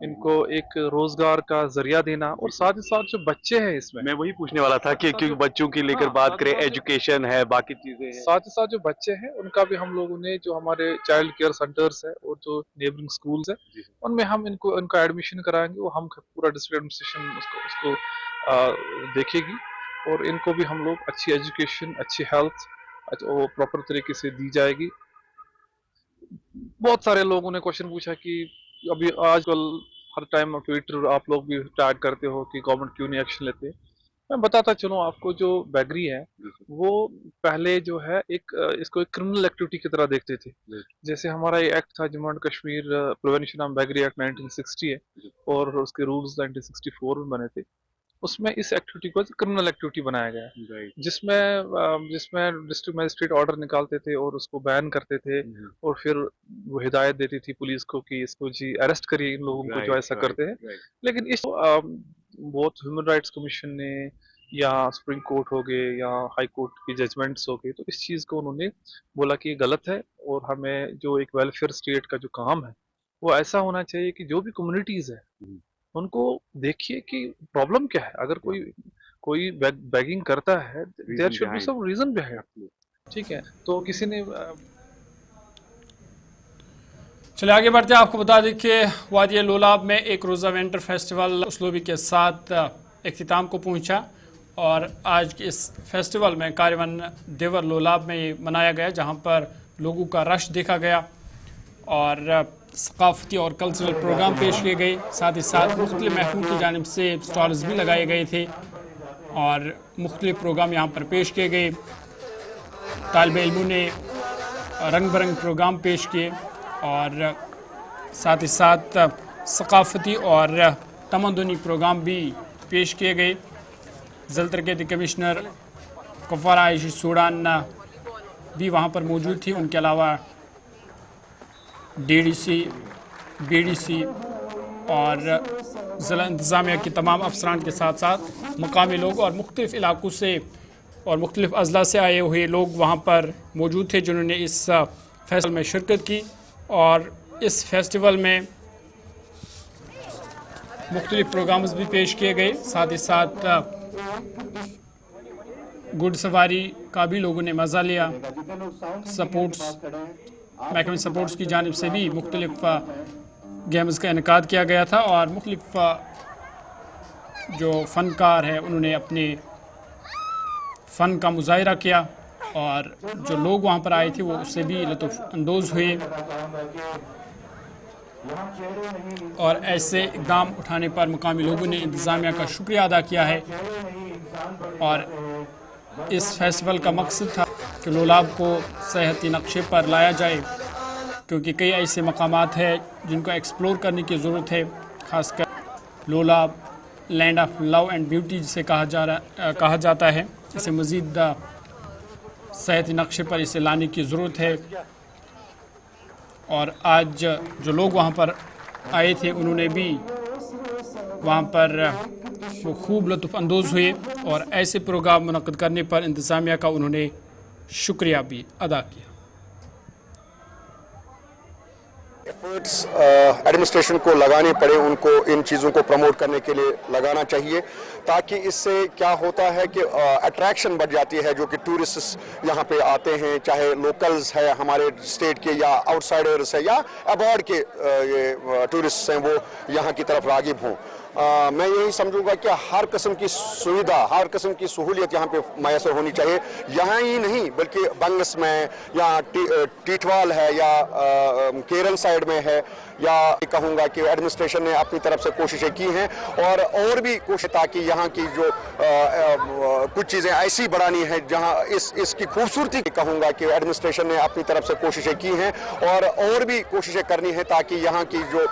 इनको एक रोजगार का जरिया देना, और साथ ही साथ जो बच्चे हैं इसमें, मैं वही पूछने वाला था कि क्योंकि बच्चों की लेकर बात करें, एजुकेशन है, बाकी चीजें हैं, साथ ही साथ जो बच्चे हैं उनका भी हम लोगों ने, जो हमारे चाइल्ड केयर सेंटर्स है और जो नेबरिंग स्कूल्स है, उनमें हम इनका एडमिशन कराएंगे, वो हम पूरा डिस्ट्रिक्ट एडमिनिस्ट्रेशन उसको देखेगी, और इनको भी हम लोग अच्छी एजुकेशन, अच्छी हेल्थ वो प्रॉपर तरीके से दी जाएगी। बहुत सारे लोगों ने क्वेश्चन पूछा कि अभी आजकल हर टाइम ट्विटर आप लोग भी टैग करते हो कि गवर्नमेंट क्यों नहीं एक्शन लेते। मैं बताता चलूं आपको, जो बैगरी है वो पहले जो है इसको एक क्रिमिनल एक्टिविटी की तरह देखते थे। जैसे हमारा ये एक्ट था Jammu and Kashmir prevention of बैगरी एक्ट 1960 है, और उसके रूल्स 1964 में बने थे। उसमें इस एक्टिविटी को क्रिमिनल एक्टिविटी बनाया गया है, जिसमें डिस्ट्रिक्ट मजिस्ट्रेट ऑर्डर निकालते थे और उसको बैन करते थे, और फिर वो हिदायत देती थी पुलिस को कि इसको जी अरेस्ट करिए इन लोगों को जो ऐसा करते हैं। लेकिन इस बहुत ह्यूमन राइट्स कमीशन ने, या सुप्रीम कोर्ट हो गए, या हाई कोर्ट की जजमेंट्स हो गए, तो इस चीज को उन्होंने बोला कि ये गलत है, और हमें जो एक वेलफेयर स्टेट का जो काम है वो ऐसा होना चाहिए कि जो भी कम्युनिटीज है उनको देखिए कि प्रॉब्लम क्या है। अगर कोई बैगिंग करता है, there should be some reason behind, ठीक है। तो किसी ने चलिए आगे बढ़ते हैं। आपको बता दें कि वादी लोलाब में एक रोज़ा विंटर फेस्टिवल उसलूबी के साथ इख्तिताम को पहुंचा, और आज के इस फेस्टिवल में कारवन देवर लोलाब में ये मनाया गया, जहां पर लोगों का रश देखा गया, और सकाफती और कल्चरल प्रोग्राम पेश किए गए। साथ ही साथ मुख्तलिफ महकमों की जानिब से स्टॉल्स भी लगाए गए थे, और मुख्तलिफ प्रोग्राम यहाँ पर पेश किए गए। तालिब इल्मों ने रंग बिरंग प्रोग्राम पेश किए, और साथ ही साथ सकाफती और तमद्दुनी प्रोग्राम भी पेश किए गए। ज़िला तरक्याती कमिश्नर कुपवारा आयशी सूडान भी वहाँ पर मौजूद थी। उनके अलावा DDC, BDC और ज़िला इंतज़ामिया के तमाम अफसरान के साथ साथ मकामी लोग और मुख्तलिफ़ इलाक़ों से और मुख्तलिफ़ अज़ला से आए हुए लोग वहाँ पर मौजूद थे, जिन्होंने इस फेस्टिवल में शिरकत की। और इस फेस्टिवल में मुख्तलिफ़ प्रोग्राम्स भी पेश किए गए। साथ ही साथ घुड़सवारी का भी लोगों ने मज़ा लिया। महकमे सपोर्ट्स की जानिब से भी मुख्तलिफ गेम्स का इनकाद किया गया था, और मुख्तलिफ जो फ़नकार हैं उन्होंने अपने फ़न का मुज़ाहिरा किया, और जो लोग वहाँ पर आए थे वो उससे भी लुत्फ़ अंदोज़ हुए। और ऐसे इक़दाम उठाने पर मुकामी लोगों ने इंतज़ामिया का शुक्रिया अदा किया है। और इस फेस्टिवल का मकसद था कि लोलाब को सेहती नक्शे पर लाया जाए, क्योंकि कई ऐसे मकामात हैं जिनको एक्सप्लोर करने की ज़रूरत है। ख़ासकर Lolab land of love and beauty जिसे कहा जाता है, इसे मज़ीद सेहती नक्शे पर इसे लाने की ज़रूरत है। और आज जो लोग वहाँ पर आए थे उन्होंने भी वहाँ पर वो खूब लुत्फ़ अंदोज़ हुए, और ऐसे प्रोग्राम मुनक़्क़द करने पर इंतज़ामिया का उन्होंने शुक्रिया भी अदा किया। एफर्ट्स एडमिनिस्ट्रेशन को लगाने पड़े, उनको इन चीज़ों को प्रमोट करने के लिए लगाना चाहिए। ताकि इससे क्या होता है कि अट्रैक्शन बढ़ जाती है, जो कि टूरिस्ट यहाँ पे आते हैं, चाहे लोकल्स है हमारे स्टेट के या आउटसाइडर्स है या अबॉर्ड के ये टूरिस्ट हैं, वो यहाँ की तरफ रागिब हों। मैं यही समझूंगा कि हर किस्म की सुविधा, हर किस्म की सहूलियत यहाँ पे मैसर होनी चाहिए। यहाँ ही नहीं बल्कि बंगस में या टीटवाल है या केरल साइड में है, या कहूँगा कि एडमिनिस्ट्रेशन ने अपनी तरफ से कोशिशें की हैं और भी कोशिश, ताकि यहाँ की जो कुछ चीज़ें ऐसी बढ़ानी है जहाँ इसकी खूबसूरती, कहूँगा कि एडमिनिस्ट्रेशन ने अपनी तरफ से कोशिशें की हैं और भी कोशिशें करनी है, ताकि यहाँ की जो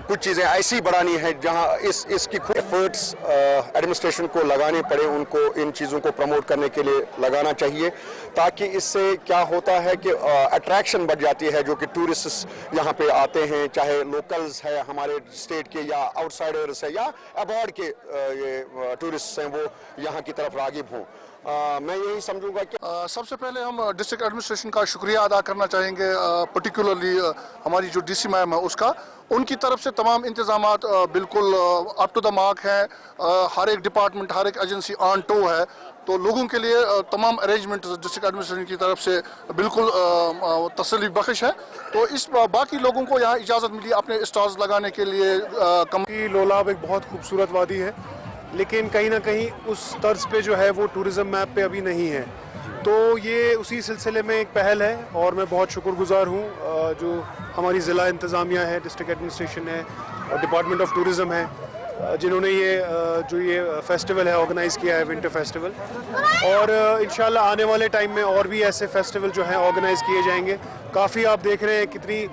कुछ चीज़ें ऐसी बढ़ानी है जहाँ इसकी एफर्ट्स एडमिनिस्ट्रेशन को लगाने पड़े, उनको इन चीज़ों को प्रमोट करने के लिए लगाना चाहिए, ताकि इससे क्या होता है कि अट्रैक्शन बढ़ जाती है, जो कि टूरिस्ट यहाँ पे आते हैं, चाहे लोकल्स है हमारे स्टेट के या आउटसाइडर्स है या अबॉर्ड के ये टूरिस्ट हैं, वो यहाँ की तरफ रागिब हों। मैं यही समझूंगा कि सबसे पहले हम डिस्ट्रिक्ट एडमिनिस्ट्रेशन का शुक्रिया अदा करना चाहेंगे, पर्टिकुलरली हमारी जो डीसी मैम है उसका। उनकी तरफ से तमाम इंतजामात बिल्कुल अप टू द मार्क हैं, हर एक डिपार्टमेंट, हर एक एजेंसी ऑन टो है, तो लोगों के लिए तमाम अरेंजमेंट डिस्ट्रिक्ट एडमिनिस्ट्रेशन की तरफ से बिल्कुल तसल्ली बख्श है। तो इस बाकी लोगों को यहाँ इजाज़त मिली अपने स्टॉल्स लगाने के लिए। लोलाब एक बहुत खूबसूरत वादी है, लेकिन कहीं ना कहीं उस तर्ज पे जो है वो टूरिज़म मैप पे अभी नहीं है, तो ये उसी सिलसिले में एक पहल है और मैं बहुत शुक्रगुजार हूँ जो हमारी ज़िला इंतज़ामिया है, डिस्ट्रिक्ट एडमिनिस्ट्रेशन है और डिपार्टमेंट ऑफ टूरिज़म है, जिन्होंने ये फेस्टिवल है ऑर्गेनाइज़ किया है, विंटर फेस्टिवल। और इंशाल्लाह आने वाले टाइम में और भी ऐसे फेस्टिवल जो हैं ऑर्गेनाइज़ किए जाएंगे। काफ़ी आप देख रहे हैं कितनी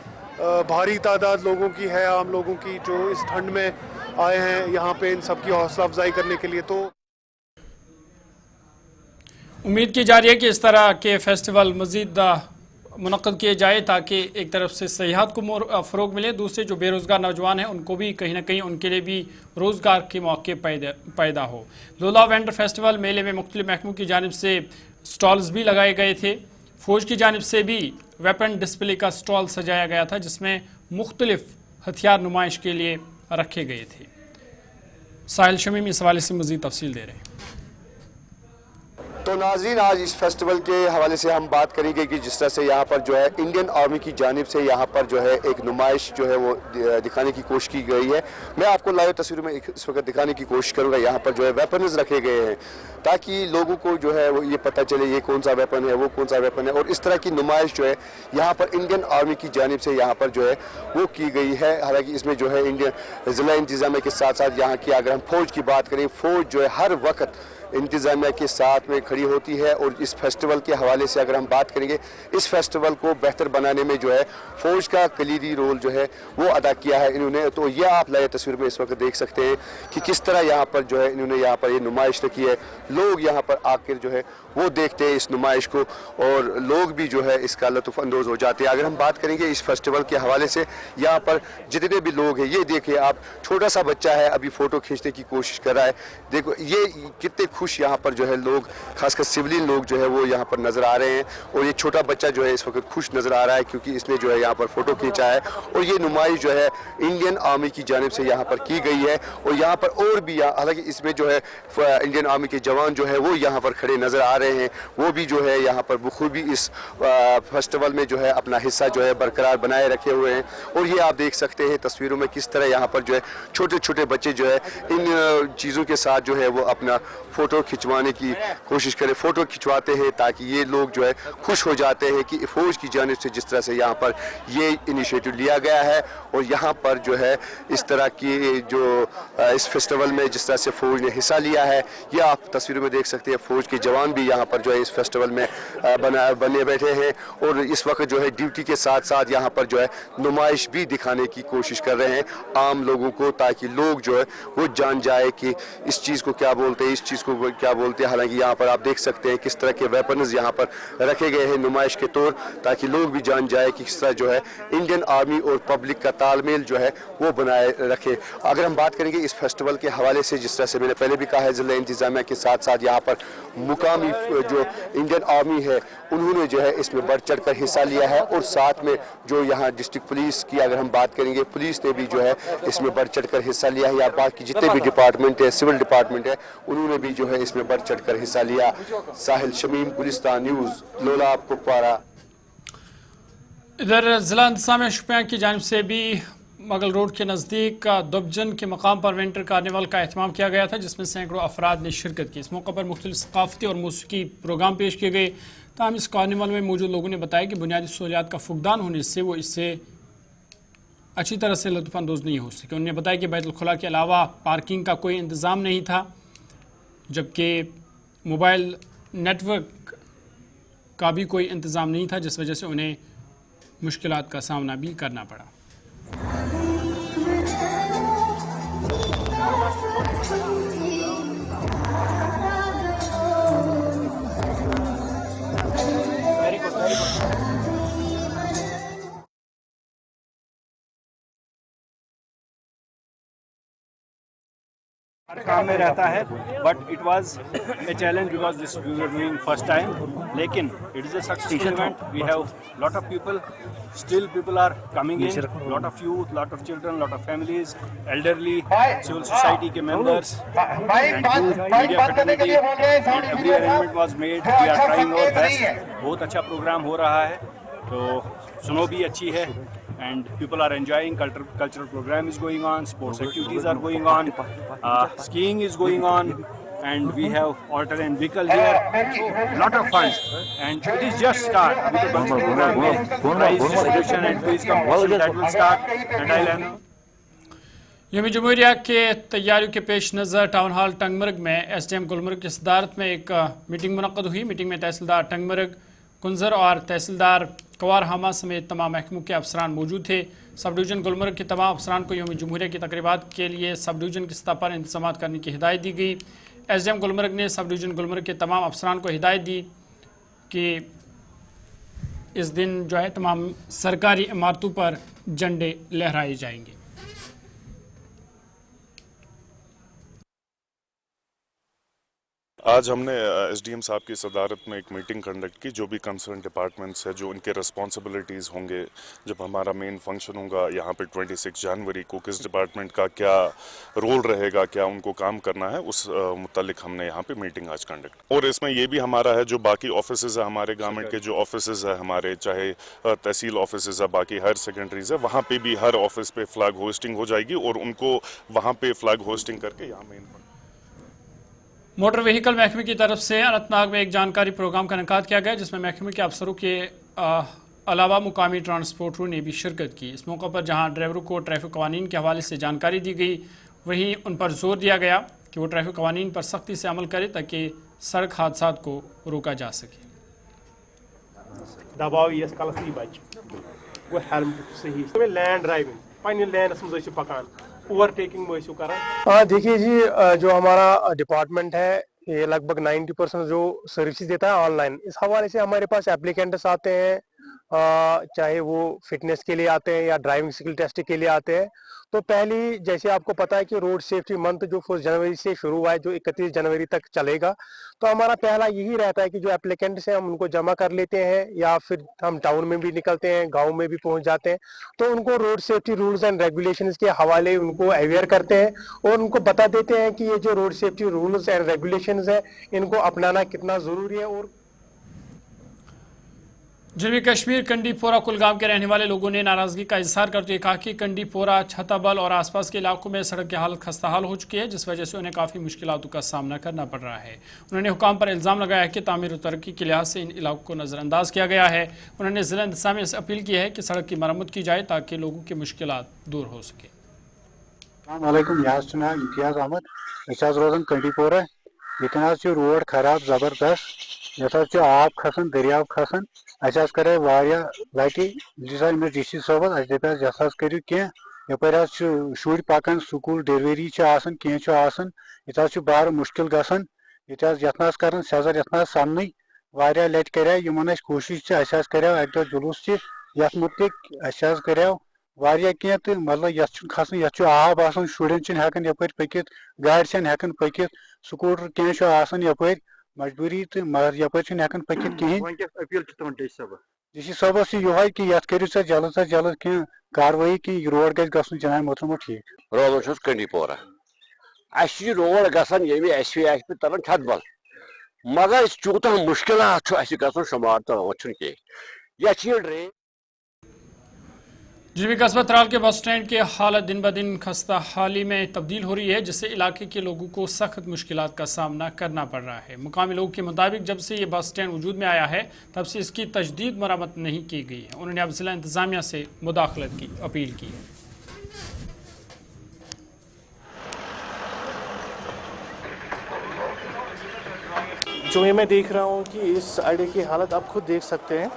भारी तादाद लोगों की है, आम लोगों की, जो इस ठंड में आए हैं यहाँ पे इन सब की हौसला अफजाई करने के लिए। तो उम्मीद की जा रही है कि इस तरह के फेस्टिवल मज़ीद मुनक़्क़द किए जाए, ताकि एक तरफ से सयाहत को फ़रोग मिले, दूसरे जो बेरोज़गार नौजवान हैं उनको भी कहीं ना कहीं उनके लिए भी रोज़गार के मौके पैदा हो। लोला वेंडर फेस्टिवल मेले में मुख्तलिफ़ महकमों की जानिब से स्टॉल्स भी लगाए गए थे। फ़ौज की जानिब से भी वेपन डिस्प्ले का स्टॉल सजाया गया था, जिसमें मुख्तलिफ़ हथियार नुमाइश के लिए रखे गए थे। साहिल शमीम इस हवाले से मज़ीद तफसील दे रहे हैं। तो नाज़रीन, आज इस फेस्टिवल के हवाले से हम बात करेंगे कि जिस तरह से यहाँ पर जो है इंडियन आर्मी की जानिब से यहाँ पर जो है एक नुमाइश जो है वो दिखाने की कोशिश की गई है। मैं आपको लाइव तस्वीरों में इस वक्त दिखाने की कोशिश करूँगा। यहाँ पर जो है वेपन्स रखे गए हैं, ताकि लोगों को जो है वो ये पता चले ये कौन सा वेपन है, वो कौन सा वेपन है। और इस तरह की नुमाइश जो है यहाँ पर इंडियन आर्मी की जानिब से यहाँ पर जो है वो की गई है। हालांकि इसमें जो है इंडियन ज़िला इंतज़ामिया के साथ साथ यहाँ की अगर हम फ़ौज की बात करें, फ़ौज जो है हर वक्त इंतज़ामिया के साथ में खड़ी होती है। और इस फेस्टिवल के हवाले से अगर हम बात करेंगे, इस फेस्टिवल को बेहतर बनाने में जो है फ़ौज का कलीदी रोल जो है वो अदा किया है इन्होंने। तो ये आप लाइव तस्वीर में इस वक्त देख सकते हैं कि किस तरह यहाँ पर जो है इन्होंने यहाँ पर ये नुमाइश रखी है। लोग यहाँ पर आकर जो है वो देखते हैं इस नुमाइश को, और लोग भी जो है इसका लुत्फ़ अंदोज़ हो जाते हैं। अगर हम बात करेंगे इस फेस्टिवल के हवाले से, यहाँ पर जितने भी लोग हैं, ये देखिए आप, छोटा सा बच्चा है अभी फ़ोटो खींचने की कोशिश कर रहा है। देखो ये कितने खुश यहाँ पर जो है लोग, खासकर सिविलियन लोग जो है वो यहाँ पर नज़र आ रहे हैं। और ये छोटा बच्चा जो है इस वक्त खुश नज़र आ रहा है, क्योंकि इसने जो है यहाँ पर फ़ोटो खींचा है। और ये नुमाइश जो है इंडियन आर्मी की जानिब से यहाँ पर की गई है। और यहाँ पर और भी, हालांकि इसमें जो है इंडियन आर्मी के जवान जो है वो यहाँ पर खड़े नज़र आ रहे हैं, वो भी जो है यहाँ पर बखूबी इस फेस्टिवल में जो है अपना हिस्सा जो है बरकरार बनाए रखे हुए हैं। और ये आप देख सकते हैं तस्वीरों में किस तरह यहाँ पर जो है छोटे छोटे बच्चे जो है इन चीज़ों के साथ जो है वो अपना फ़ोटो खिंचवाने की कोशिश करें, फ़ोटो खिंचवाते हैं, ताकि ये लोग जो है खुश हो जाते हैं कि फ़ौज की जानिब से जिस तरह से यहाँ पर ये इनिशिएटिव लिया गया है। और यहाँ पर जो है इस तरह की जो इस फेस्टिवल में जिस तरह से फ़ौज ने हिस्सा लिया है, ये आप तस्वीरों में देख सकते हैं। फ़ौज के जवान भी यहाँ पर जो है इस फेस्टिवल में बने बैठे हैं, और इस वक्त जो है ड्यूटी के साथ साथ यहाँ पर जो है नुमाइश भी दिखाने की कोशिश कर रहे हैं आम लोगों को, ताकि लोग जो है वो जान जाए कि इस चीज़ को क्या बोलते हैं, इस चीज़ को जिसको क्या बोलते हैं। हालांकि यहाँ पर आप देख सकते हैं किस तरह के वेपन्स यहाँ पर रखे गए हैं नुमाइश के तौर, ताकि लोग भी जान जाए कि किस तरह जो है इंडियन आर्मी और पब्लिक का तालमेल जो है वो बनाए रखे। अगर हम बात करेंगे इस फेस्टिवल के हवाले से, जिस तरह से मैंने पहले भी कहा है, जिला इंतजामिया के साथ साथ यहाँ पर मुकामी जो इंडियन आर्मी है उन्होंने जो है इसमें बढ़ चढ़ कर हिस्सा लिया है, और साथ में जो यहाँ डिस्ट्रिक्ट पुलिस की अगर हम बात करेंगे, पुलिस ने भी जो है इसमें बढ़ चढ़ कर हिस्सा लिया है, या बाकी जितने भी डिपार्टमेंट है, सिविल डिपार्टमेंट है, उन्होंने भी जो है इसमें बढ़ चढ़ कर हिस्सा लिया। साहिल शमीम, गुलिस्तान न्यूज़, लोलाब, कुपवारा। इधर जिला इंतजामिया शुपियां की जानिब से भी मगल रोड के नज़दीक दुबजन के मकाम पर विंटर कार्निवल का एहतमाम किया गया था, जिसमें सैकड़ों अफराद ने शिरकत की। इस मौके पर मुख्तलिफ सकाफती और मौसीकी प्रोग्राम पेश किए गए। ताहम इस कार्निवल में मौजूद लोगों ने बताया कि बुनियादी सहूलियात का फुकदान होने से वो इससे अच्छी तरह से लुत्फ़अंदोज़ नहीं हो सके। उन्होंने बताया कि बैतुल खुला के अलावा पार्किंग का कोई इंतज़ाम नहीं था, जबकि मोबाइल नेटवर्क का भी कोई इंतज़ाम नहीं था, जिस वजह से उन्हें मुश्किलात का सामना भी करना पड़ा। काम में रहता है, but it was a challenge because this we were doing first time, लेकिन it is a successful event. We have lot of people, still people are coming in, lot of youth, lot of children, lot of families, elderly, civil society के members and media fraternity, every arrangement was made. We are trying our best. बहुत अच्छा programme हो रहा है, तो snow भी अच्छी है and people are enjoying. Cultural program is going on, sports activities are going on, skiing is going on, and we have alternate vehicle here. Lot of fun, and it is just start. Abhi to bus program mein prize distribution and quiz competition that will start, and I'll announce। यौम जमहूरिया के तैयारियों के पेश नज़र town hall Tangmarg में SDM Gulmarg की सदारत में एक मीटिंग मुनक़्क़द हुई। मीटिंग में तहसीलदार टंगमर्ग, कुंजर और तहसीलदार कवार हामा समेत तमाम महकमों के अफसरान मौजूद थे। सब डिवीज़न गुलमर्ग के तमाम अफसरान को यौम जमहूरिया की तकरीबात के लिए सब डिवीज़न की सतह पर इंतजाम करने की हिदायत दी गई। SDM गुलमर्ग ने सब डिवीज़न गुलमर्ग के तमाम अफसरान को हिदायत दी कि इस दिन जो है तमाम सरकारी इमारतों पर झंडे लहराए जाएंगे। आज हमने SDM साहब की सदारत में एक मीटिंग कंडक्ट की, जो भी कंसर्न डिपार्टमेंट्स है, जो उनके रिस्पॉन्सिबिलिटीज़ होंगे जब हमारा मेन फंक्शन होगा यहाँ पे 26 जनवरी को, किस डिपार्टमेंट का क्या रोल रहेगा, क्या उनको काम करना है, उस मुतालिक हमने यहाँ पे मीटिंग आज कंडक्ट। और इसमें ये भी हमारा है जो बाकी ऑफिसेज है हमारे गवर्नमेंट के, जो ऑफिसेज है हमारे, चाहे तहसील ऑफिसेज है, बाकी हायर सेकेंडरीज है, वहाँ पे भी हर ऑफिस पे फ्लैग होस्टिंग हो जाएगी और उनको वहाँ पे फ्लैग होस्टिंग करके यहाँ मेन। मोटर व्हीकल महकमे की तरफ से अनंतनाग में एक जानकारी प्रोग्राम का इनेकाद किया गया, जिसमें महकमे के अफसरों के अलावा मुकामी ट्रांसपोर्टरों ने भी शिरकत की। इस मौके पर जहां ड्राइवरों को ट्रैफिक कवानीन के हवाले से जानकारी दी गई, वहीं उन पर जोर दिया गया कि वो ट्रैफिक कवानीन पर सख्ती से अमल करें ताकि सड़क हादसा को रोका जा सके। दबाव यस कलस नहीं बच वो हेलमेट सही लैंड ड्राइविंग पन्ने लैंडस मज पकान ओवरटेकिंग में करा। देखिए जी, जो हमारा डिपार्टमेंट है ये लगभग 90% जो सर्विसेज देता है ऑनलाइन। इस हवाले से हमारे पास एप्लीकेंट्स आते हैं, चाहे वो फिटनेस के लिए आते हैं या ड्राइविंग स्किल टेस्ट के लिए आते हैं। तो पहली, जैसे आपको पता है कि रोड सेफ्टी मंथ जो 1 जनवरी से शुरू हुआ है, जो 31 जनवरी तक चलेगा, तो हमारा पहला यही रहता है कि जो एप्लीकेंट्स हैं हम उनको जमा कर लेते हैं, या फिर हम टाउन में भी निकलते हैं, गांव में भी पहुंच जाते हैं, तो उनको road safety rules and regulations के हवाले उनको अवेयर करते हैं और उनको बता देते हैं कि ये जो road safety rules and regulations है इनको अपनाना कितना ज़रूरी है। और जनूबी कश्मीर कंडीपोरा कुलगाम के रहने वाले लोगों ने नाराजगी का इजहार करते हुए कहा कि कंडीपोरा, छताबल और आसपास के इलाकों में सड़क की हालत खस्ता हाल हो चुकी है, जिस वजह से उन्हें काफ़ी मुश्किलों का सामना करना पड़ रहा है। उन्होंने हुकाम पर इल्ज़ाम लगाया कि तामीर और तरक्की के लिहाज से इन इलाकों को नज़रअंदाज किया गया है। उन्होंने ज़िला इंतज़ामिया से अपील की है कि सड़क की मरम्मत की जाए ताकि लोगों की मुश्किलात दूर हो सके। इम्तियाज़ अहमद रोजान कंडीपोरा, ये रोड खराब जबरदस्त, ये आब खसान दरियाव खसान, करे लटि डीसी सोबस दप करू कह यपर शुर पकान स्कूल डिलीवरी कह बार मुश्किल गसान, ये कर सेजर ये सामने वारिया लट कर कोशिश कर अक दो जुलूस ये मुतलिक कर वारिया कह तो मतलब ये खसन ये आब आसान शुरन हेकन यप पकित गाड़ हेकन पकित स्कूटर कह यप मजबूरी तो मगर यप हेकन पकित कहें डीसी साहबस ये कि ये करो सा जल्द कह कार्रवाई कि रोड गु जनाब मोहतरमा ठीक रोजान कंडीपोरा रोड गसान ये तरन छत बल मगर चूत मुश्किल गन शुमार तो कह ड्रेन जीबी कस्बा त्राल के बस स्टैंड की हालत दिन ब दिन खस्ता हाली में तब्दील हो रही है, जिससे इलाके के लोगों को सख्त मुश्किलात का सामना करना पड़ रहा है। मुकामी लोगों के मुताबिक जब से ये बस स्टैंड वजूद में आया है तब से इसकी तजदीद मरम्मत नहीं की गई है। उन्होंने अब जिला इंतजामिया से मुदाखलत की अपील की है। जो ये मैं देख रहा हूँ कि इस अड्डे की हालत आप खुद देख सकते हैं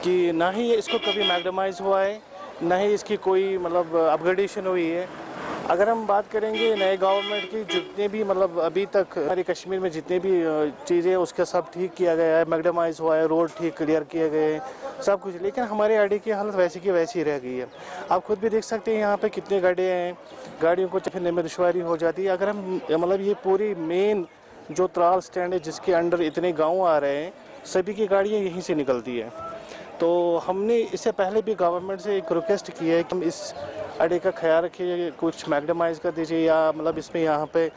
कि ना ही इसको कभी मैग्डमाइज हुआ है, ना ही इसकी कोई मतलब अपग्रेडेशन हुई है। अगर हम बात करेंगे नए गवर्नमेंट की, जितने भी मतलब अभी तक हमारे कश्मीर में जितने भी चीज़ें उसका सब ठीक किया गया है, मैग्डमाइज हुआ है, रोड ठीक क्लियर किए गए हैं, सब कुछ, लेकिन हमारे अड्डे की हालत वैसी की वैसी रह गई है। आप खुद भी देख सकते हैं यहाँ पे कितने गड्ढे हैं, गाड़ियों को चलने में दुश्वारी हो जाती है। अगर हम मतलब ये पूरी मेन जो त्राल स्टैंड है जिसके अंडर इतने गाँव आ रहे हैं, सभी की गाड़ियाँ यहीं से निकलती है। तो हमने इससे पहले भी गवर्नमेंट से एक रिक्वेस्ट की है कि हम इस अड्डे का ख्याल रखिए, कुछ मैग्डमाइज कर दीजिए, या मतलब इसमें यहाँ पे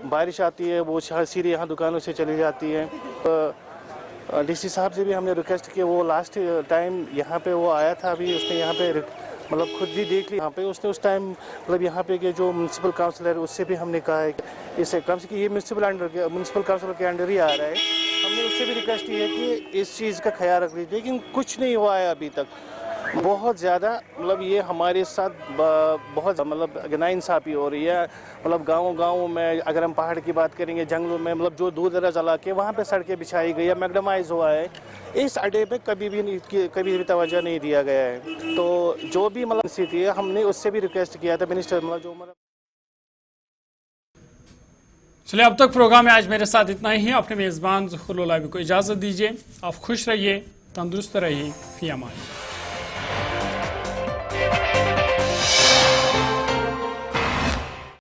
बारिश आती है वो सीधे यहाँ दुकानों से चली जाती है। डीसी साहब से भी हमने रिक्वेस्ट किया, वो लास्ट टाइम यहाँ पे वो आया था, अभी उसने यहाँ पे मतलब खुद भी देख लिया यहाँ पे, उसने उस टाइम मतलब यहाँ पे के जो म्यूनसिपल काउंसिलर उससे भी हमने कहा है कि इससे कम से कम ये म्यूनसिपल काउंसिल के अंडर ही आ रहा है। हमने उससे भी रिक्वेस्ट की है कि इस चीज़ का ख्याल रख लीजिए, लेकिन कुछ नहीं हुआ है अभी तक। बहुत ज़्यादा मतलब ये हमारे साथ बहुत मतलब नाइंसाफ़ी हो रही है। मतलब गाँव में अगर हम पहाड़ की बात करेंगे, जंगलों में मतलब जो दूर दराज इलाके वहाँ पे सड़कें बिछाई गई है, मैग्डमाइज हुआ है। इस अड्डे पे कभी भी तवज्जो नहीं दिया गया है। तो जो भी मतलब स्थिति है, हमने उससे भी रिक्वेस्ट किया था मिनिस्टर मतलब जो चलिए, अब तक प्रोग्राम में आज मेरे साथ इतना ही है। अपने मेज़बान ज़ुहूर लुलाबी को इजाज़त दीजिए। आप खुश रहिए, तंदुरुस्त रहिए, फ़ी अमान।